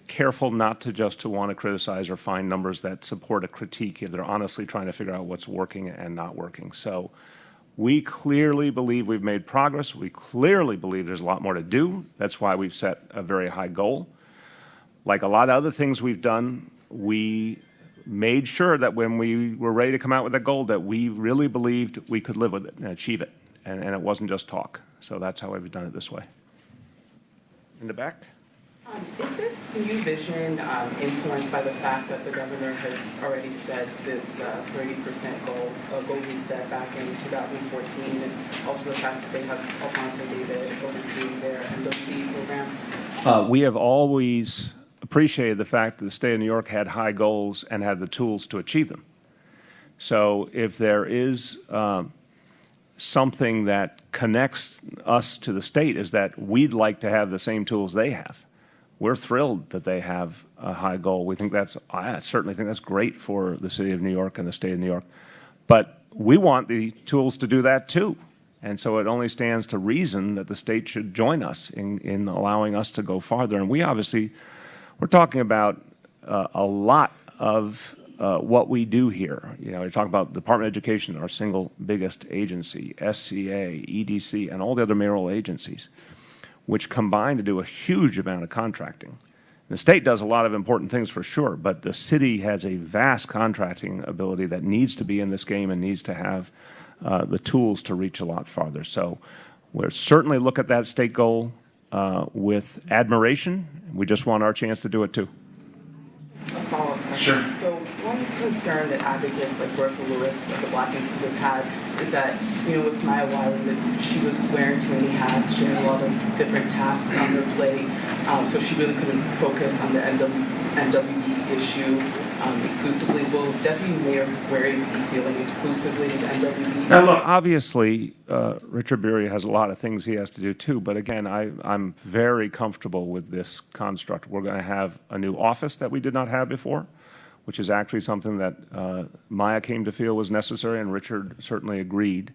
careful not to just want to criticize or find numbers that support a critique if they're honestly trying to figure out what's working and not working. So we clearly believe we've made progress. We clearly believe there's a lot more to do. That's why we've set a very high goal. Like a lot of other things we've done, we made sure that when we were ready to come out with a goal that we really believed we could live with it and achieve it. And it wasn't just talk. So that's how we've done it this way. In the back? Is this new vision influenced by the fact that the governor has already set this 30% goal, a goal he set back in 2014, and also the fact that they have Alfonso David overseeing their MWBE program? We have always appreciated the fact that the state of New York had high goals and had the tools to achieve them. So if there is something that connects us to the state is that we'd like to have the same tools they have. We're thrilled that they have a high goal. We think I certainly think that's great for the city of New York and the state of New York. But we want the tools to do that too. And so it only stands to reason that the state should join us in allowing us to go farther. And we're talking about a lot of what we do here. You know, you're talking about the Department of Education, our single biggest agency, SCA, EDC, and all the other mayoral agencies, which combine to do a huge amount of contracting. The state does a lot of important things for sure, but the city has a vast contracting ability that needs to be in this game and needs to have the tools to reach a lot farther. So we'll certainly look at that state goal with admiration. We just want our chance to do it too. A follow-up question. Sure. So one concern that advocates like Bertha Lewis of the Black Institute have had is that, you know, with Maya Wiley, that she was wearing too many hats, she had a lot of different tasks on her plate, so she really couldn't focus on the NWB issue exclusively. Will Deputy Mayor Wary be dealing exclusively with NWB? Now, look, obviously, Richard Beery has a lot of things he has to do too, but again, I'm very comfortable with this construct. We're going to have a new office that we did not have before, which is actually something that Maya came to feel was necessary, and Richard certainly agreed.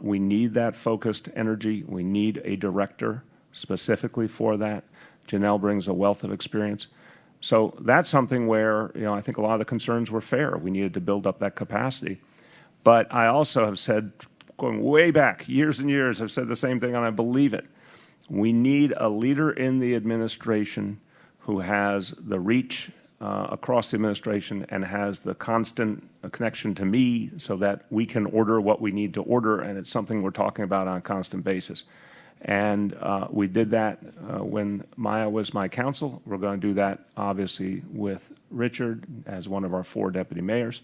We need that focused energy. We need a director specifically for that. Janelle brings a wealth of experience. So that's something where, you know, I think a lot of the concerns were fair. We needed to build up that capacity. But I also have said, going way back, years and years, I've said the same thing, and I believe it. We need a leader in the administration who has the reach across the administration and has the constant connection to me so that we can order what we need to order, and it's something we're talking about on a constant basis. And we did that when Maya was my counsel. We're going to do that, obviously, with Richard as one of our 4 deputy mayors.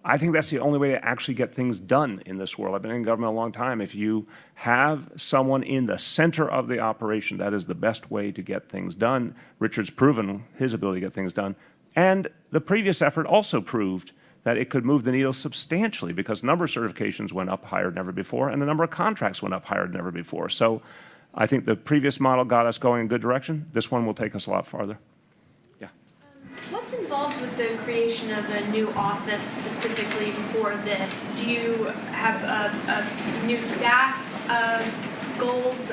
I think that's the only way to actually get things done in this world. I've been in government a long time. If you have someone in the center of the operation, that is the best way to get things done. Richard's proven his ability to get things done. And the previous effort also proved that it could move the needle substantially because the number of certifications went up higher than ever before, and the number of contracts went up higher than ever before. So I think the previous model got us going in a good direction. This one will take us a lot farther. Yeah. What's involved with the creation of a new office specifically for this? Do you have a new staff goals?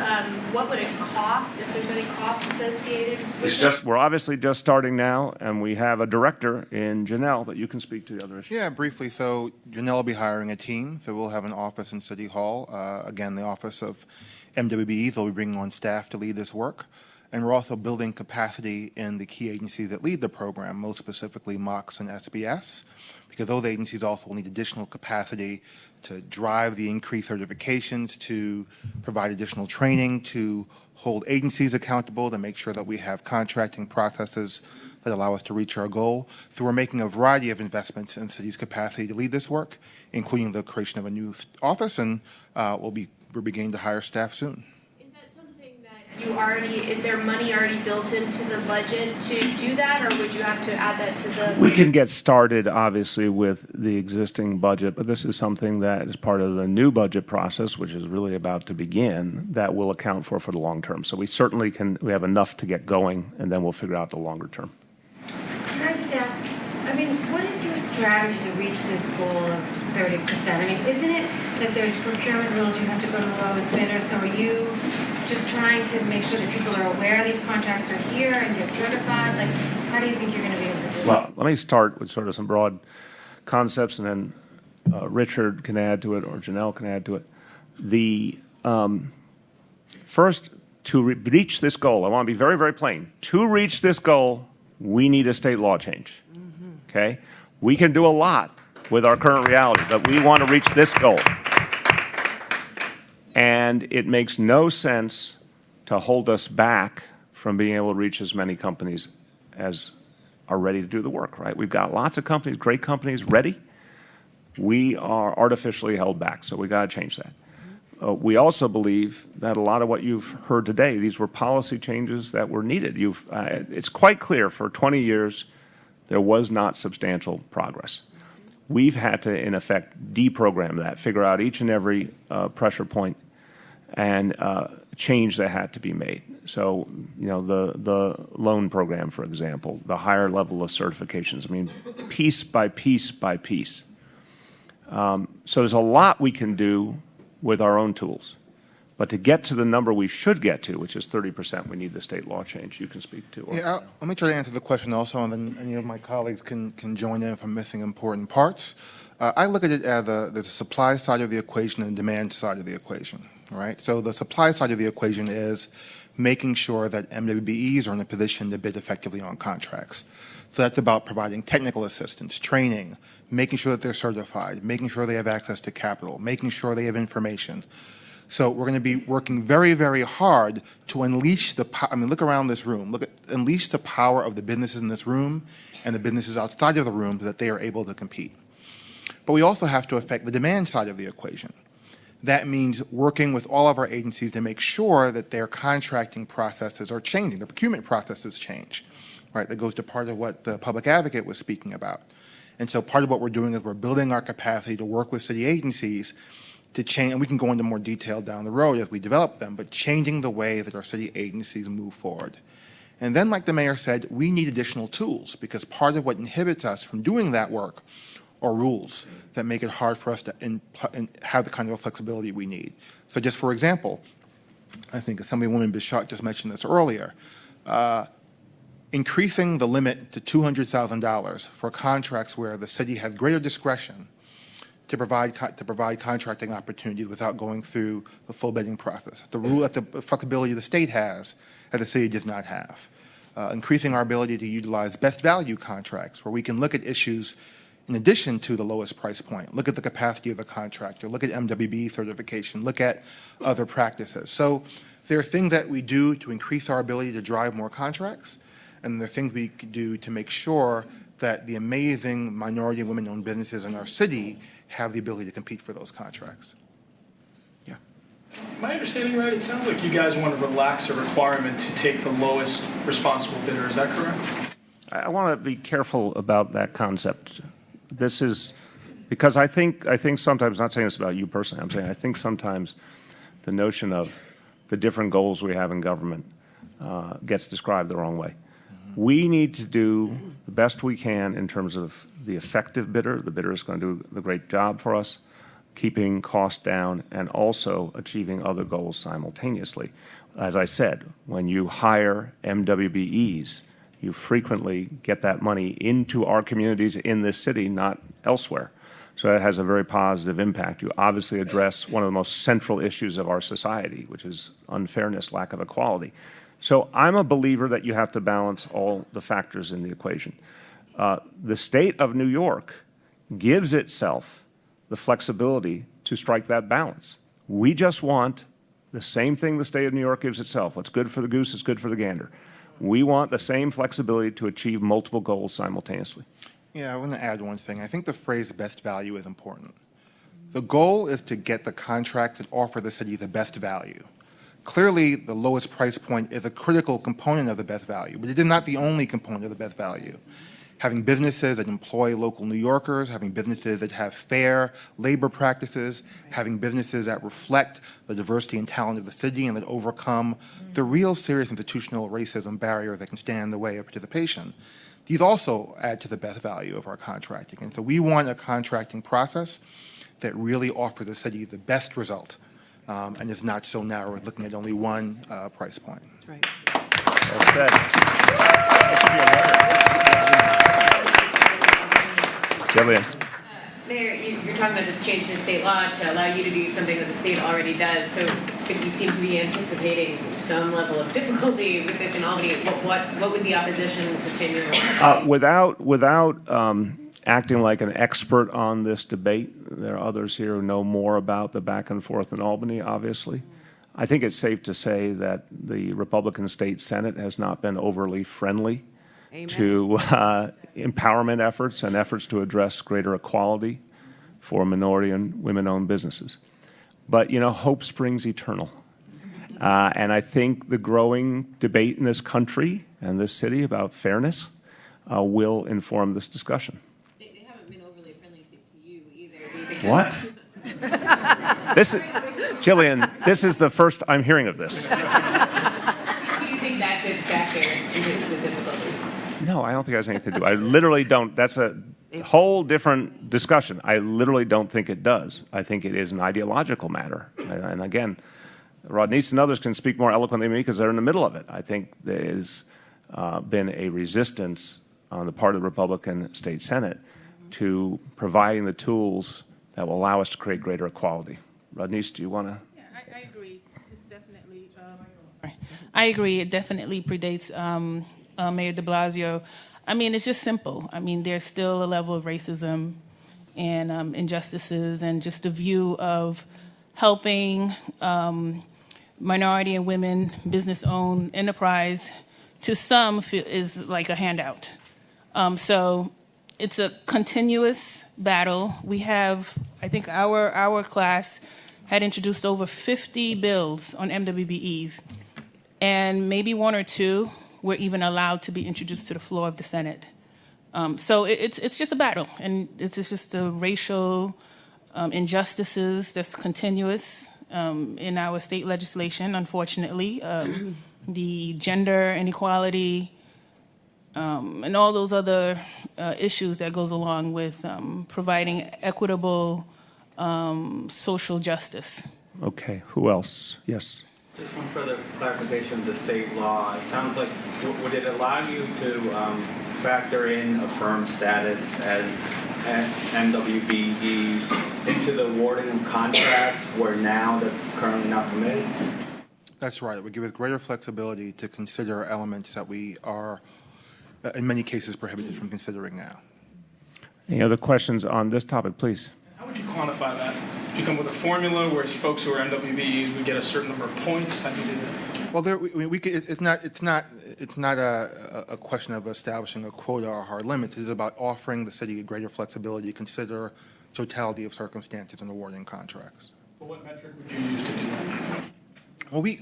What would it cost if there's any cost associated with it? We're obviously just starting now, and we have a director in Janelle, but you can speak to the other issues. Yeah, briefly. So Janelle will be hiring a team. So we'll have an office in City Hall. Again, the office of MWBEs will be bringing on staff to lead this work. And we're also building capacity in the key agencies that lead the program, most specifically MOX and SBS, because those agencies also will need additional capacity to drive the increased certifications, to provide additional training, to hold agencies accountable, to make sure that we have contracting processes that allow us to reach our goal. So we're making a variety of investments in city's capacity to lead this work, including the creation of a new office, and we're beginning to hire staff soon. Is there money already built into the budget to do that, or would you have to add that to the? We can get started, obviously, with the existing budget, but this is something that is part of the new budget process, which is really about to begin, that will account for the long term. So we certainly we have enough to get going, and then we'll figure out the longer term. Can I just ask, I mean, what is your strategy to reach this goal of 30%? I mean, isn't it that there's procurement rules, you have to go to the lowest bidder, so are you just trying to make sure that people are aware these contracts are here and get certified? Like, how do you think you're going to be able to do that? Well, let me start with sort of some broad concepts, and then Richard can add to it, or Janelle can add to it. The first, to reach this goal, I want to be very, very plain. To reach this goal, we need a state law change. Okay? We can do a lot with our current reality, but we want to reach this goal. And it makes no sense to hold us back from being able to reach as many companies as are ready to do the work, right? We've got lots of companies, great companies ready. We are artificially held back, so we got to change that. We also believe that a lot of what you've heard today, these were policy changes that were needed. It's quite clear for 20 years there was not substantial progress. we've had to, in effect, deprogram that, figure out each and every pressure point and change that had to be made. So, you know, the loan program, for example, the higher level of certifications, I mean, piece by piece by piece. So there's a lot we can do with our own tools. But to get to the number we should get to, which is 30%, we need the state law change you can speak to. Yeah, let me try to answer the question also, and then any of my colleagues can join in if I'm missing important parts. I look at it as there's a supply side of the equation and a demand side of the equation, right? So the supply side of the equation is making sure that MWBEs are in a position to bid effectively on contracts. So that's about providing technical assistance, training, making sure that they're certified, making sure they have access to capital, making sure they have information. So we're going to be working very, very hard to unleash the power. I mean, look around this room. Unleash the power of the businesses in this room and the businesses outside of the room so that they are able to compete. But we also have to affect the demand side of the equation. That means working with all of our agencies to make sure that their contracting processes are changing, the procurement processes change, right? That goes to part of what the public advocate was speaking about. And so part of what we're doing is we're building our capacity to work with city agencies to change, and we can go into more detail down the road as we develop them, but changing the way that our city agencies move forward. And then, like the mayor said, we need additional tools, because part of what inhibits us from doing that work are rules that make it hard for us to have the kind of flexibility we need. So just for example, I think Assemblywoman Bishop just mentioned this earlier, increasing the limit to $200,000 for contracts where the city has greater discretion to provide contracting opportunities without going through the full bidding process. The rule that the flexibility the state has that the city does not have. Increasing our ability to utilize best value contracts where we can look at issues in addition to the lowest price point. Look at the capacity of a contractor, look at MWB certification, look at other practices. So there are things that we do to increase our ability to drive more contracts, and there are things we can do to make sure that the amazing minority and women-owned businesses in our city have the ability to compete for those contracts. Yeah. Am I understanding right? It sounds like you guys want to relax a requirement to take the lowest responsible bidder. Is that correct? I want to be careful about that concept. This is because I think sometimes, not saying this about you personally, I'm saying I think sometimes the notion of the different goals we have in government gets described the wrong way. We need to do the best we can in terms of the effective bidder. The bidder is going to do the great job for us, keeping costs down and also achieving other goals simultaneously. As I said, when you hire MWBEs, you frequently get that money into our communities in this city, not elsewhere. So that has a very positive impact. You obviously address one of the most central issues of our society, which is unfairness, lack of equality. So I'm a believer that you have to balance all the factors in the equation. The state of New York gives itself the flexibility to strike that balance. We just want the same thing the state of New York gives itself. What's good for the goose is good for the gander. We want the same flexibility to achieve multiple goals simultaneously. Yeah, I want to add one thing. I think the phrase best value is important. The goal is to get the contract that offer the city the best value. Clearly, the lowest price point is a critical component of the best value, but it is not the only component of the best value. Having businesses that employ local New Yorkers, having businesses that have fair labor practices, having businesses that reflect the diversity and talent of the city and that overcome the real serious institutional racism barrier that can stand in the way of participation. These also add to the best value of our contracting. And so we want a contracting process that really offers the city the best result. And is not so narrow as looking at only one price point. That's right. Well said. Jillian. Mayor, you're talking about this change in state law to allow you to do something that the state already does. So, but you seem to be anticipating some level of difficulty with this in Albany. What would the opposition continue? Without acting like an expert on this debate, there are others here who know more about the back and forth in Albany, obviously. I think it's safe to say that the Republican State Senate has not been overly friendly to empowerment efforts and efforts to address greater equality for minority and women-owned businesses. But, you know, hope springs eternal. And I think the growing debate in this country and this city about fairness will inform this discussion. They haven't been overly friendly What? Jillian, this is the first I'm hearing of this. Do you think that fits back there into the difficulty? No, I don't think it has anything to do. I literally don't. That's a whole different discussion. I literally don't think it does. I think it is an ideological matter. And again, Rod Neese and others can speak more eloquently than me because they're in the middle of it. I think there's been a resistance on the part of the Republican State Senate to providing the tools that will allow us to create greater equality. Rod Neese, do you want to? Yeah, I agree. It's definitely. I agree. It definitely predates Mayor de Blasio. I mean, it's just simple. I mean, there's still a level of racism and injustices, and just a view of helping minority and women business-owned enterprise to some is like a handout. So it's a continuous battle. We have, I think our class had introduced over 50 bills on MWBEs, and maybe one or two were even allowed to be introduced to the floor of the Senate. So it's just a battle, and it's just the racial injustices that's continuous in our state legislation, unfortunately. The gender inequality, and all those other issues that goes along with providing equitable social justice. Okay, who else? Yes. Just one further clarification of the state law. It sounds like, would it allow you to factor in a firm status as MWBE into the awarding of contracts where now that's currently not permitted? That's right. It would give us greater flexibility to consider elements that we are, in many cases, prohibited from considering now. Any other questions on this topic, please? How would you quantify that? Do you come with a formula where folks who are MWBEs would get a certain number of points? How do you do that? Well, it's not a question of establishing a quota or hard limits. It is about offering the city greater flexibility to consider totality of circumstances in awarding contracts. Well, what metric would you use to do that?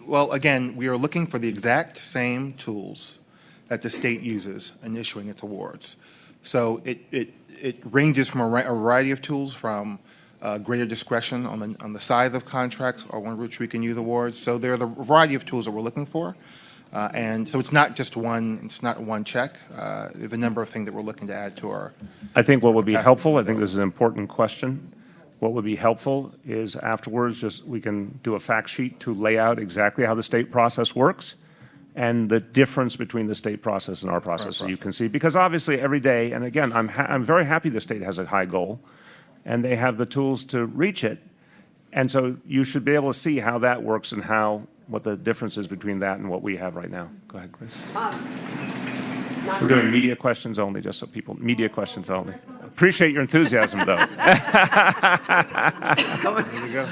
Well, again, we are looking for the exact same tools that the state uses in issuing its awards. So it ranges from a variety of tools, from greater discretion on the size of contracts or one which we can use awards. So there are the variety of tools that we're looking for. And so it's not just one check. There's a number of things that we're looking to add to our. I think what would be helpful, I think this is an important question. What would be helpful is afterwards, we can do a fact sheet to lay out exactly how the state process works and the difference between the state process and our process, so you can see. Because obviously every day, and again, I'm very happy the state has a high goal, and they have the tools to reach it. And so you should be able to see how that works and what the difference is between that and what we have right now. Go ahead, Chris. We're doing media questions only, just so media questions only. Appreciate your enthusiasm, though. There you go.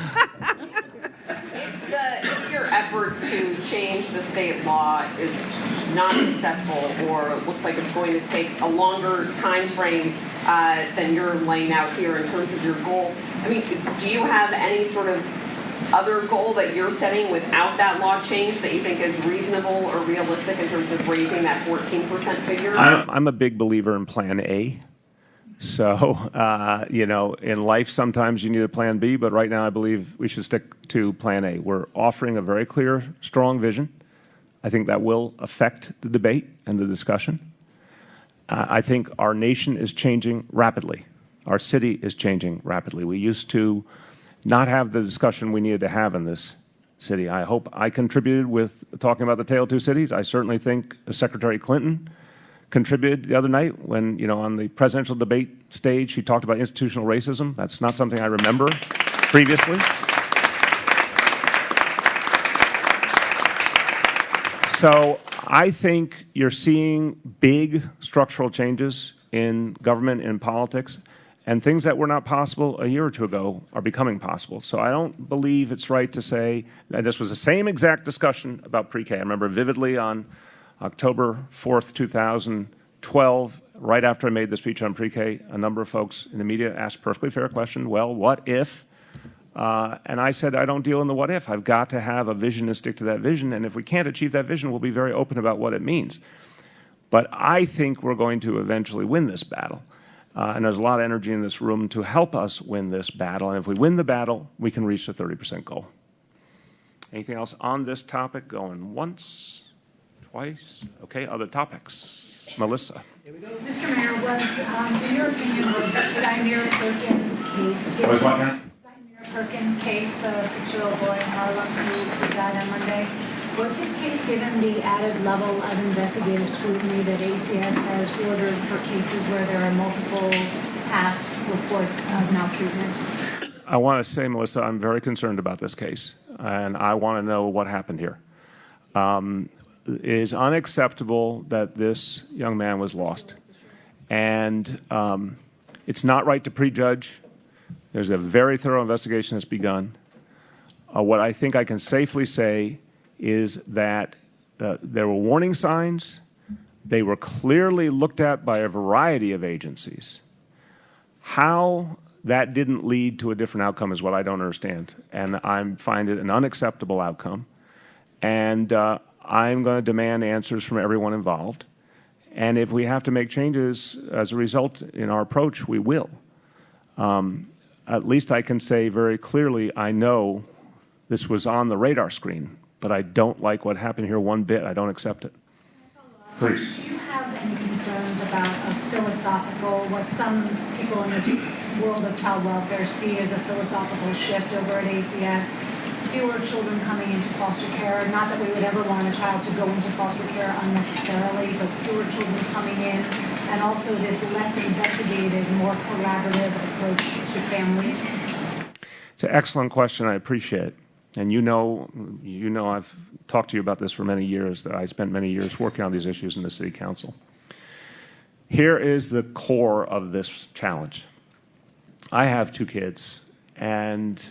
If your effort to change the state law is not successful, or looks like it's going to take a longer time frame than you're laying out here in terms of your goal, I mean, do you have any sort of other goal that you're setting without that law change that you think is reasonable or realistic in terms of raising that 14% figure? I'm a big believer in Plan A. So, in life, sometimes you need a Plan B, but right now I believe we should stick to Plan A. We're offering a very clear, strong vision. I think that will affect the debate and the discussion. I think our nation is changing rapidly. Our city is changing rapidly. We used to not have the discussion we needed to have in this city. I hope I contributed with talking about the Tale of Two Cities. I certainly think Secretary Clinton contributed the other night when, on the presidential debate stage, she talked about institutional racism. That's not something I remember previously. So I think you're seeing big structural changes in government and politics, and things that were not possible a year or two ago are becoming possible. So I don't believe it's right to say that this was the same exact discussion about pre-K. I remember vividly on October 4th, 2012, right after I made the speech on pre-K, a number of folks in the media asked a perfectly fair question, well, what if? And I said, I don't deal in the what if. I've got to have a vision and stick to that vision, and if we can't achieve that vision, we'll be very open about what it means. But I think we're going to eventually win this battle. And there's a lot of energy in this room to help us win this battle. And if we win the battle, we can reach the 30% goal. Anything else on this topic? Going once, twice? Okay, other topics. Melissa. Mr. Mayor, in your opinion, was Zymir Perkins' case Was what now? Zymir Perkins' case, the 6-year-old boy in Harlem who died on Monday, was his case given the added level of investigative scrutiny that ACS has ordered for cases where there are multiple past reports of maltreatment? I want to say, Melissa, I'm very concerned about this case, and I want to know what happened here. It is unacceptable that this young man was lost. And it's not right to prejudge. There's a very thorough investigation that's begun. What I think I can safely say is that there were warning signs. They were clearly looked at by a variety of agencies. How that didn't lead to a different outcome is what I don't understand. And I find it an unacceptable outcome. And I'm going to demand answers from everyone involved. And if we have to make changes as a result in our approach, we will. At least I can say very clearly, I know this was on the radar screen, but I don't like what happened here one bit. I don't accept it. Please. Do you have any concerns about a philosophical, what some people in this world of child welfare see as a philosophical shift over at ACS? Fewer children coming into foster care. Not that we would ever want a child to go into foster care unnecessarily, but fewer children coming in, and also this less investigative, more collaborative approach to families. It's an excellent question. I appreciate it. And you know, I've talked to you about this for many years. I spent many years working on these issues in the City Council. Here is the core of this challenge. I have 2 kids, and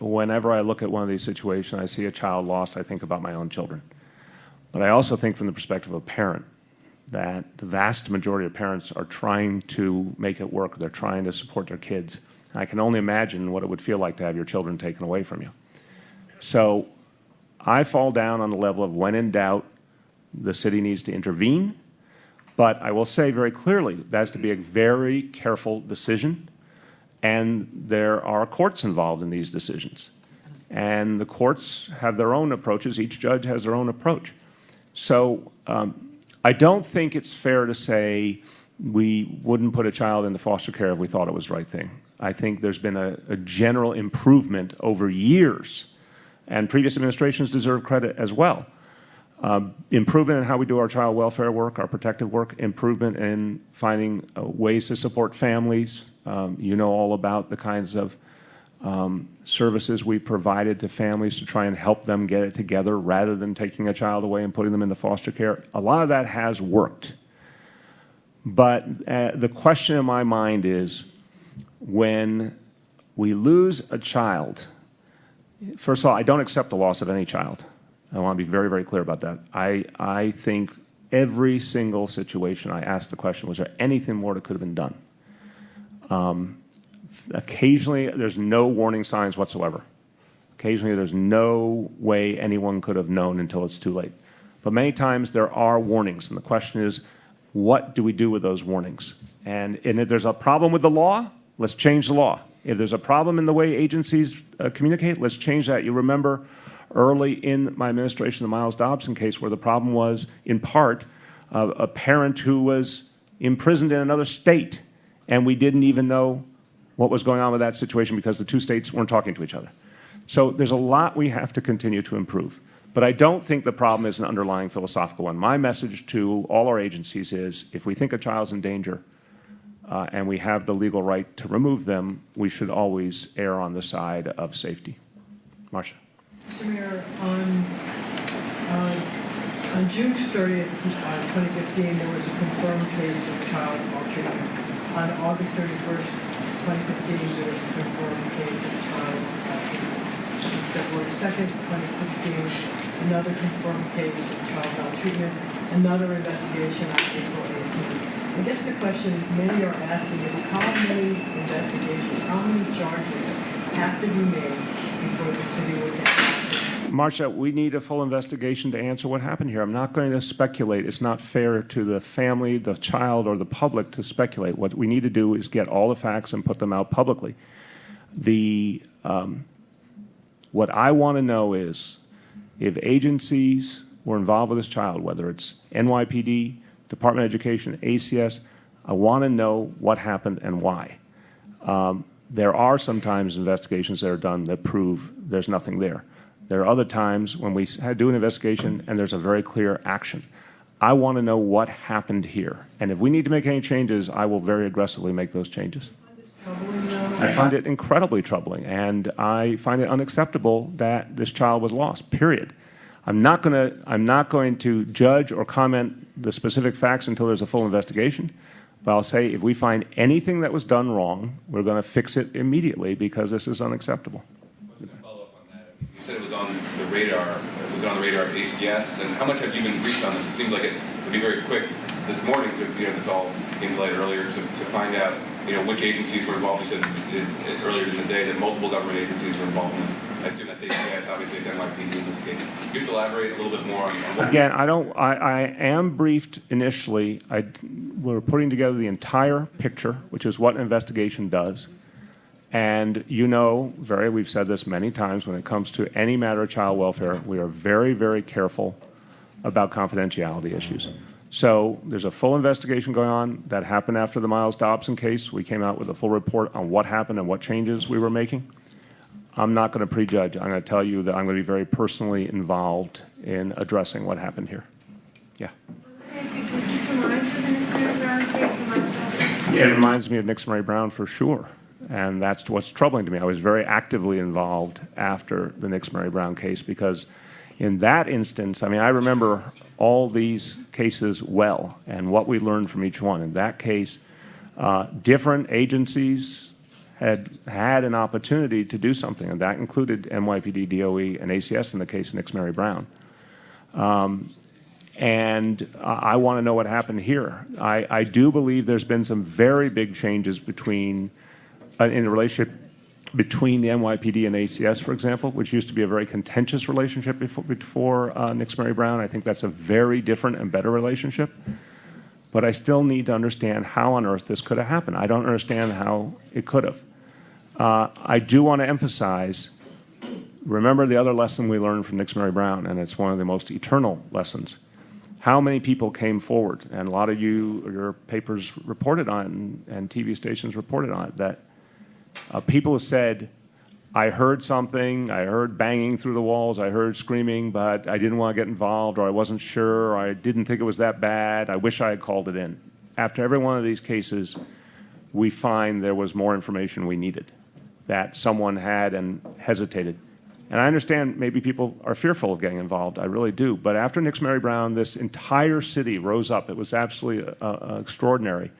whenever I look at one of these situations, I see a child lost, I think about my own children. But I also think from the perspective of a parent that the vast majority of parents are trying to make it work. They're trying to support their kids. I can only imagine what it would feel like to have your children taken away from you. So I fall down on the level of when in doubt, the city needs to intervene. But I will say very clearly, that has to be a very careful decision. And there are courts involved in these decisions. And the courts have their own approaches. Each judge has their own approach. So I don't think it's fair to say we wouldn't put a child into foster care if we thought it was the right thing. I think there's been a general improvement over years. And previous administrations deserve credit as well. Improvement in how we do our child welfare work, our protective work, improvement in finding ways to support families. You know all about the kinds of services we provided to families to try and help them get it together rather than taking a child away and putting them into foster care. A lot of that has worked. But the question in my mind is, when we lose a child, first of all, I don't accept the loss of any child. I want to be very, very clear about that. I think every single situation I asked the question, was there anything more that could have been done? Occasionally, there's no warning signs whatsoever. Occasionally, there's no way anyone could have known until it's too late. But many times, there are warnings, and the question is, what do we do with those warnings? And if there's a problem with the law, let's change the law. If there's a problem in the way agencies communicate, let's change that. You remember early in my administration, the Miles Dobson case, where the problem was, in part, a parent who was imprisoned in another state, and we didn't even know what was going on with that situation because the 2 states weren't talking to each other. So there's a lot we have to continue to improve. But I don't think the problem is an underlying philosophical one. My message to all our agencies is, if we think a child's in danger and we have the legal right to remove them, we should always err on the side of safety. Marcia. Mr. Mayor, on June 30th, 2015, there was a confirmed case of child maltreatment. On August 31st, 2015, there was a confirmed case of child maltreatment. On February 2nd, 2016, another confirmed case of child maltreatment, another investigation on April 18th. I guess the question many are asking is, how many investigations, how many charges have to be made before the city will take action? Marcia, we need a full investigation to answer what happened here. I'm not going to speculate. It's not fair to the family, the child, or the public to speculate. What we need to do is get all the facts and put them out publicly. What I want to know is if agencies were involved with this child, whether it's NYPD, Department of Education, ACS, I want to know what happened and why. There are sometimes investigations that are done that prove there's nothing there. There are other times when we do an investigation and there's a very clear action. I want to know what happened here. And if we need to make any changes, I will very aggressively make those changes. I find it incredibly troubling, and I find it unacceptable that this child was lost, period. I'm not going to judge or comment the specific facts until there's a full investigation. But I'll say if we find anything that was done wrong, we're going to fix it immediately because this is unacceptable. Follow up on that. You said it was on the radar. Was it on the radar of ACS? And how much have you been briefed on this? It seems like it would be very quick this morning to, this all came to light earlier, to find out, which agencies were involved. You said earlier in the day that multiple government agencies were involved in this. I assume that's ACS, obviously it's NYPD in this case. Can you just elaborate a little bit more on what... Again, I am briefed initially. We're putting together the entire picture, which is what an investigation does. And we've said this many times, when it comes to any matter of child welfare, we are very, very careful about confidentiality issues. So there's a full investigation going on. That happened after the Miles Dobson case. We came out with a full report on what happened and what changes we were making. I'm not going to prejudge. I'm going to tell you that I'm going to be very personally involved in addressing what happened here. Yeah. Does this remind you of the Nixon Mary Brown case in Miles Dobson? It reminds me of Nixon Mary Brown for sure. And that's what's troubling to me. I was very actively involved after the Nixon Mary Brown case because in that instance, I remember all these cases well and what we learned from each one. In that case, different agencies had an opportunity to do something, and that included NYPD, DOE, and ACS in the case of Nixon Mary Brown. And I want to know what happened here. I do believe there's been some very big changes in the relationship between the NYPD and ACS, for example, which used to be a very contentious relationship before Nixon Mary Brown. I think that's a very different and better relationship. But I still need to understand how on earth this could have happened. I don't understand how it could have. I do want to emphasize, remember the other lesson we learned from Nixon Mary Brown, and it's one of the most eternal lessons. How many people came forward, and a lot of your papers reported on it, and TV stations reported on it, that people said, I heard something, I heard banging through the walls, I heard screaming, but I didn't want to get involved, or I wasn't sure, or I didn't think it was that bad, I wish I had called it in. After every one of these cases, we find there was more information we needed, that someone had and hesitated. And I understand maybe people are fearful of getting involved, I really do, but after Nixon Mary Brown, this entire city rose up. It was absolutely extraordinary.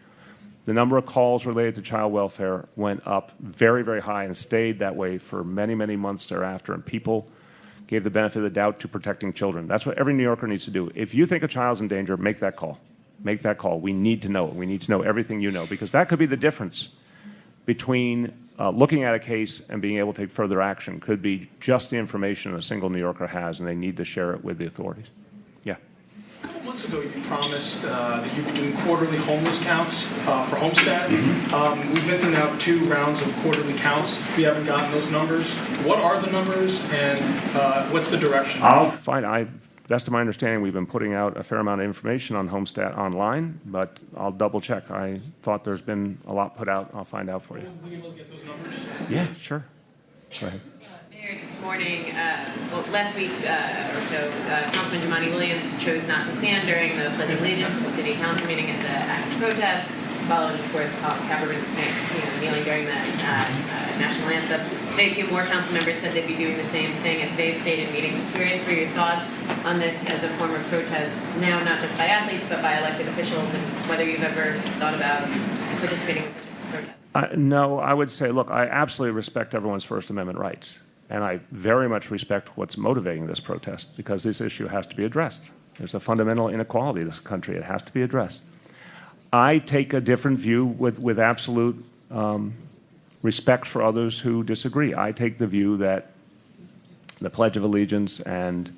The number of calls related to child welfare went up very, very high and stayed that way for many, many months thereafter. And people gave the benefit of the doubt to protecting children. That's what every New Yorker needs to do. If you think a child's in danger, make that call. Make that call. We need to know. We need to know everything you know, because that could be the difference between looking at a case and being able to take further action. Could be just the information a single New Yorker has, and they need to share it with the authorities. Yeah. A couple months ago, you promised that you'd be doing quarterly homeless counts for Homestead. We've been through now 2 rounds of quarterly counts. We haven't gotten those numbers. What are the numbers, and what's the direction? Best of my understanding, we've been putting out a fair amount of information on Homestead online, but I'll double check. I thought there's been a lot put out. I'll find out for you. We can look at those numbers? Yeah, sure. Go ahead. Mayor, this morning, last week or so, Councilman Jamani Williams chose not to stand during the Pledge of Allegiance at the City Council meeting as an act of protest, following, of course, Kaepernick kneeling during the national anthem. Today, a few more council members said they'd be doing the same thing at today's stated meeting. I'm curious for your thoughts on this as a form of protest, now not just by athletes, but by elected officials, and whether you've ever thought about participating in such a protest. No, I would say, look, I absolutely respect everyone's First Amendment rights. And I very much respect what's motivating this protest, because this issue has to be addressed. There's a fundamental inequality in this country. It has to be addressed. I take a different view with absolute respect for others who disagree. I take the view that the Pledge of Allegiance and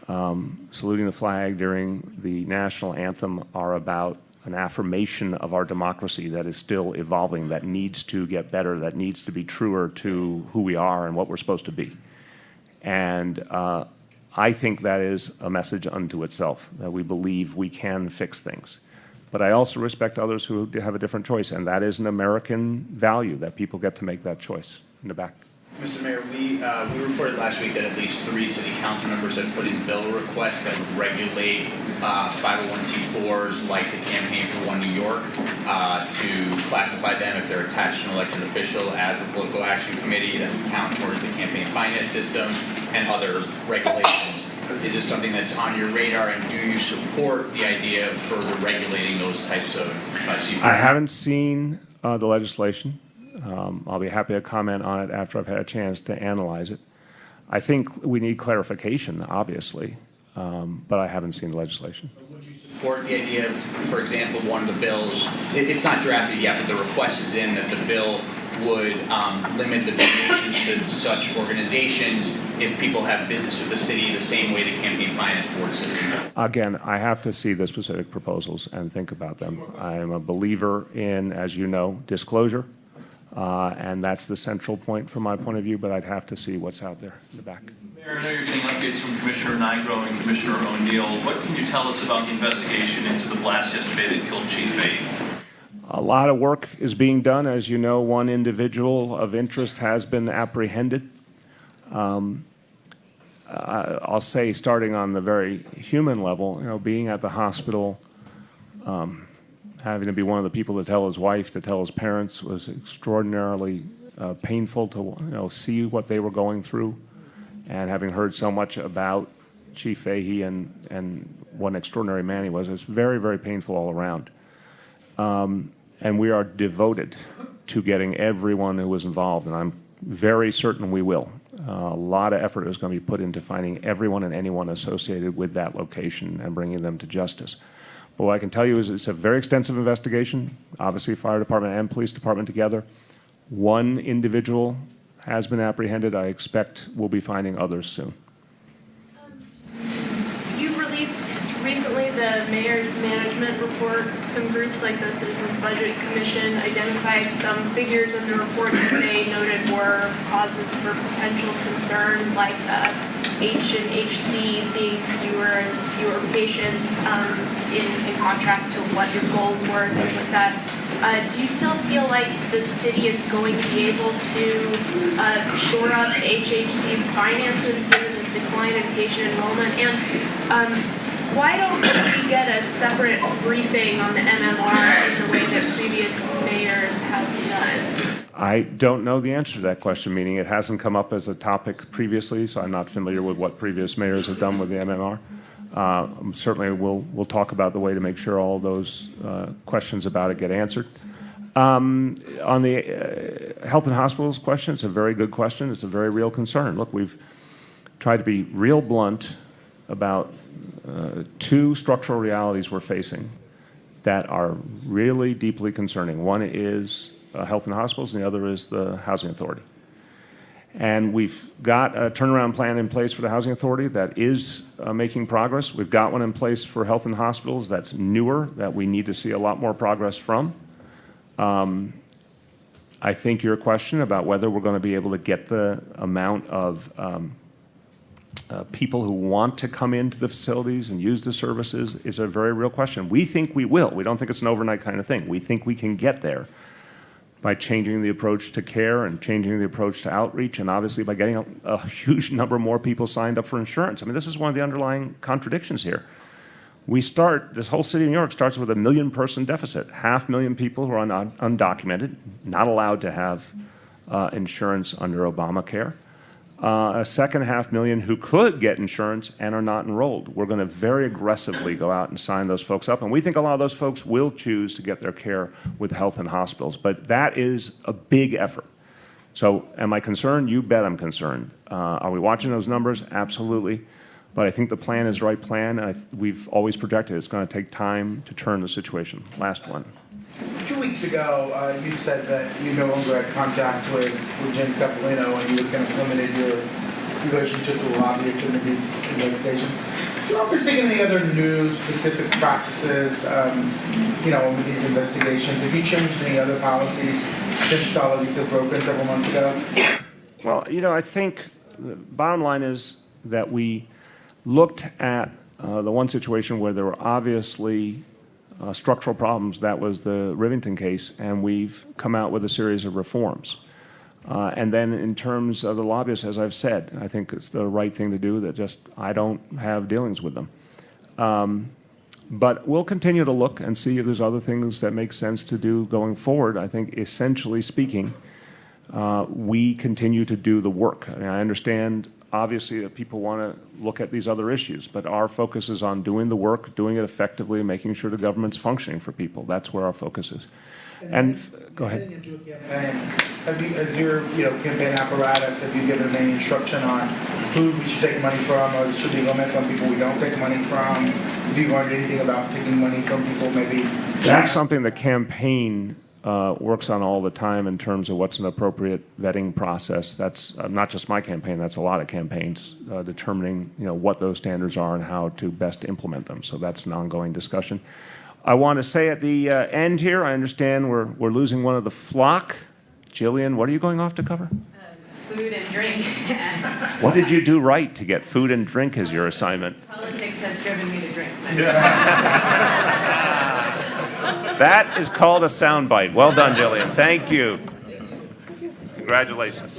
saluting the flag during the national anthem are about an affirmation of our democracy that is still evolving, that needs to get better, that needs to be truer to who we are and what we're supposed to be. And I think that is a message unto itself, that we believe we can fix things. But I also respect others who have a different choice, and that is an American value, that people get to make that choice. In the back. Mr. Mayor, we reported last week that at least 3 city council members have put in bill requests that would regulate 501c4s like the Campaign for One New York to classify them if they're attached to an elected official as a political action committee that would count towards the campaign finance system and other regulations. Is this something that's on your radar, and do you support the idea of further regulating those types of C4s? I haven't seen the legislation. I'll be happy to comment on it after I've had a chance to analyze it. I think we need clarification, obviously, but I haven't seen the legislation. Would you support the idea, for example, one of the bills, it's not drafted yet, but the request is in that the bill would limit the donations to such organizations if people have business with the city the same way the campaign finance board system does? Again, I have to see the specific proposals and think about them. I am a believer in, as you know, disclosure. And that's the central point from my point of view, but I'd have to see what's out there in the back. Mayor, I know you're getting updates from Commissioner Nigro and Commissioner O'Neill. What can you tell us about the investigation into the blast yesterday that killed Chief Fahey? A lot of work is being done. As you know, one individual of interest has been apprehended. I'll say, starting on the very human level, you know, being at the hospital, having to be one of the people to tell his wife, to tell his parents, was extraordinarily painful to see what they were going through, and having heard so much about Chief Fahey and what an extraordinary man he was, it's very, very painful all around. And we are devoted to getting everyone who was involved, and I'm very certain we will. A lot of effort is going to be put into finding everyone and anyone associated with that location and bringing them to justice. But what I can tell you is it's a very extensive investigation, obviously fire department and police department together. One individual has been apprehended. I expect we'll be finding others soon. You released recently the mayor's management report. Some groups like the Citizens Budget Commission identified some figures in the report that they noted were causes for potential concern, like H and HC seeing fewer and fewer patients in contrast to what your goals were and things like that. Do you still feel like the city is going to be able to shore up HHC's finances given this decline in patient enrollment? And why don't we get a separate briefing on the MMR in the way that previous mayors have done? I don't know the answer to that question, meaning it hasn't come up as a topic previously, so I'm not familiar with what previous mayors have done with the MMR. Certainly we'll talk about the way to make sure all those questions about it get answered. On the health and hospitals question, it's a very good question. It's a very real concern. Look, we've tried to be real blunt about 2 structural realities we're facing that are really deeply concerning. One is health and hospitals, and the other is the housing authority. And we've got a turnaround plan in place for the housing authority that is making progress. We've got one in place for health and hospitals that's newer, that we need to see a lot more progress from. I think your question about whether we're going to be able to get the amount of people who want to come into the facilities and use the services is a very real question. We think we will. We don't think it's an overnight kind of thing. We think we can get there by changing the approach to care and changing the approach to outreach, and obviously by getting a huge number more people signed up for insurance. I mean, this is one of the underlying contradictions here. This whole city of New York starts with a 1 million person deficit, 500,000 people who are undocumented, not allowed to have insurance under Obamacare. A second 500,000 who could get insurance and are not enrolled. We're going to very aggressively go out and sign those folks up, and we think a lot of those folks will choose to get their care with health and hospitals, but that is a big effort. So am I concerned? You bet I'm concerned. Are we watching those numbers? Absolutely. But I think the plan is the right plan. We've always projected it's going to take time to turn the situation. Last one. 2 weeks ago, you said that you no longer had contact with Jim Scapolino and you had kind of limited your relationship with lobbyists in these investigations. Do you offer seeing any other new specific practices, with these investigations? Have you changed any other policies since all of these have broken several months ago? Well, I think the bottom line is that we looked at the one situation where there were obviously structural problems. That was the Rivington case, and we've come out with a series of reforms. And then in terms of the lobbyists, as I've said, I think it's the right thing to do, that just I don't have dealings with them. But we'll continue to look and see if there's other things that make sense to do going forward. I think essentially speaking, we continue to do the work. I mean, I understand obviously that people want to look at these other issues, but our focus is on doing the work, doing it effectively, making sure the government's functioning for people. That's where our focus is. And go ahead. As your campaign apparatus, have you given any instruction on who we should take money from, or should we limit on people we don't take money from? Have you learned anything about taking money from people maybe? That's something the campaign works on all the time in terms of what's an appropriate vetting process. That's not just my campaign, that's a lot of campaigns determining what those standards are and how to best implement them. So that's an ongoing discussion. I want to say at the end here, I understand we're losing one of the flock. Jillian, what are you going off to cover? Food and drink. What did you do right to get food and drink as your assignment? Politics has driven me to drink. That is called a soundbite. Well done, Jillian. Thank you. Congratulations.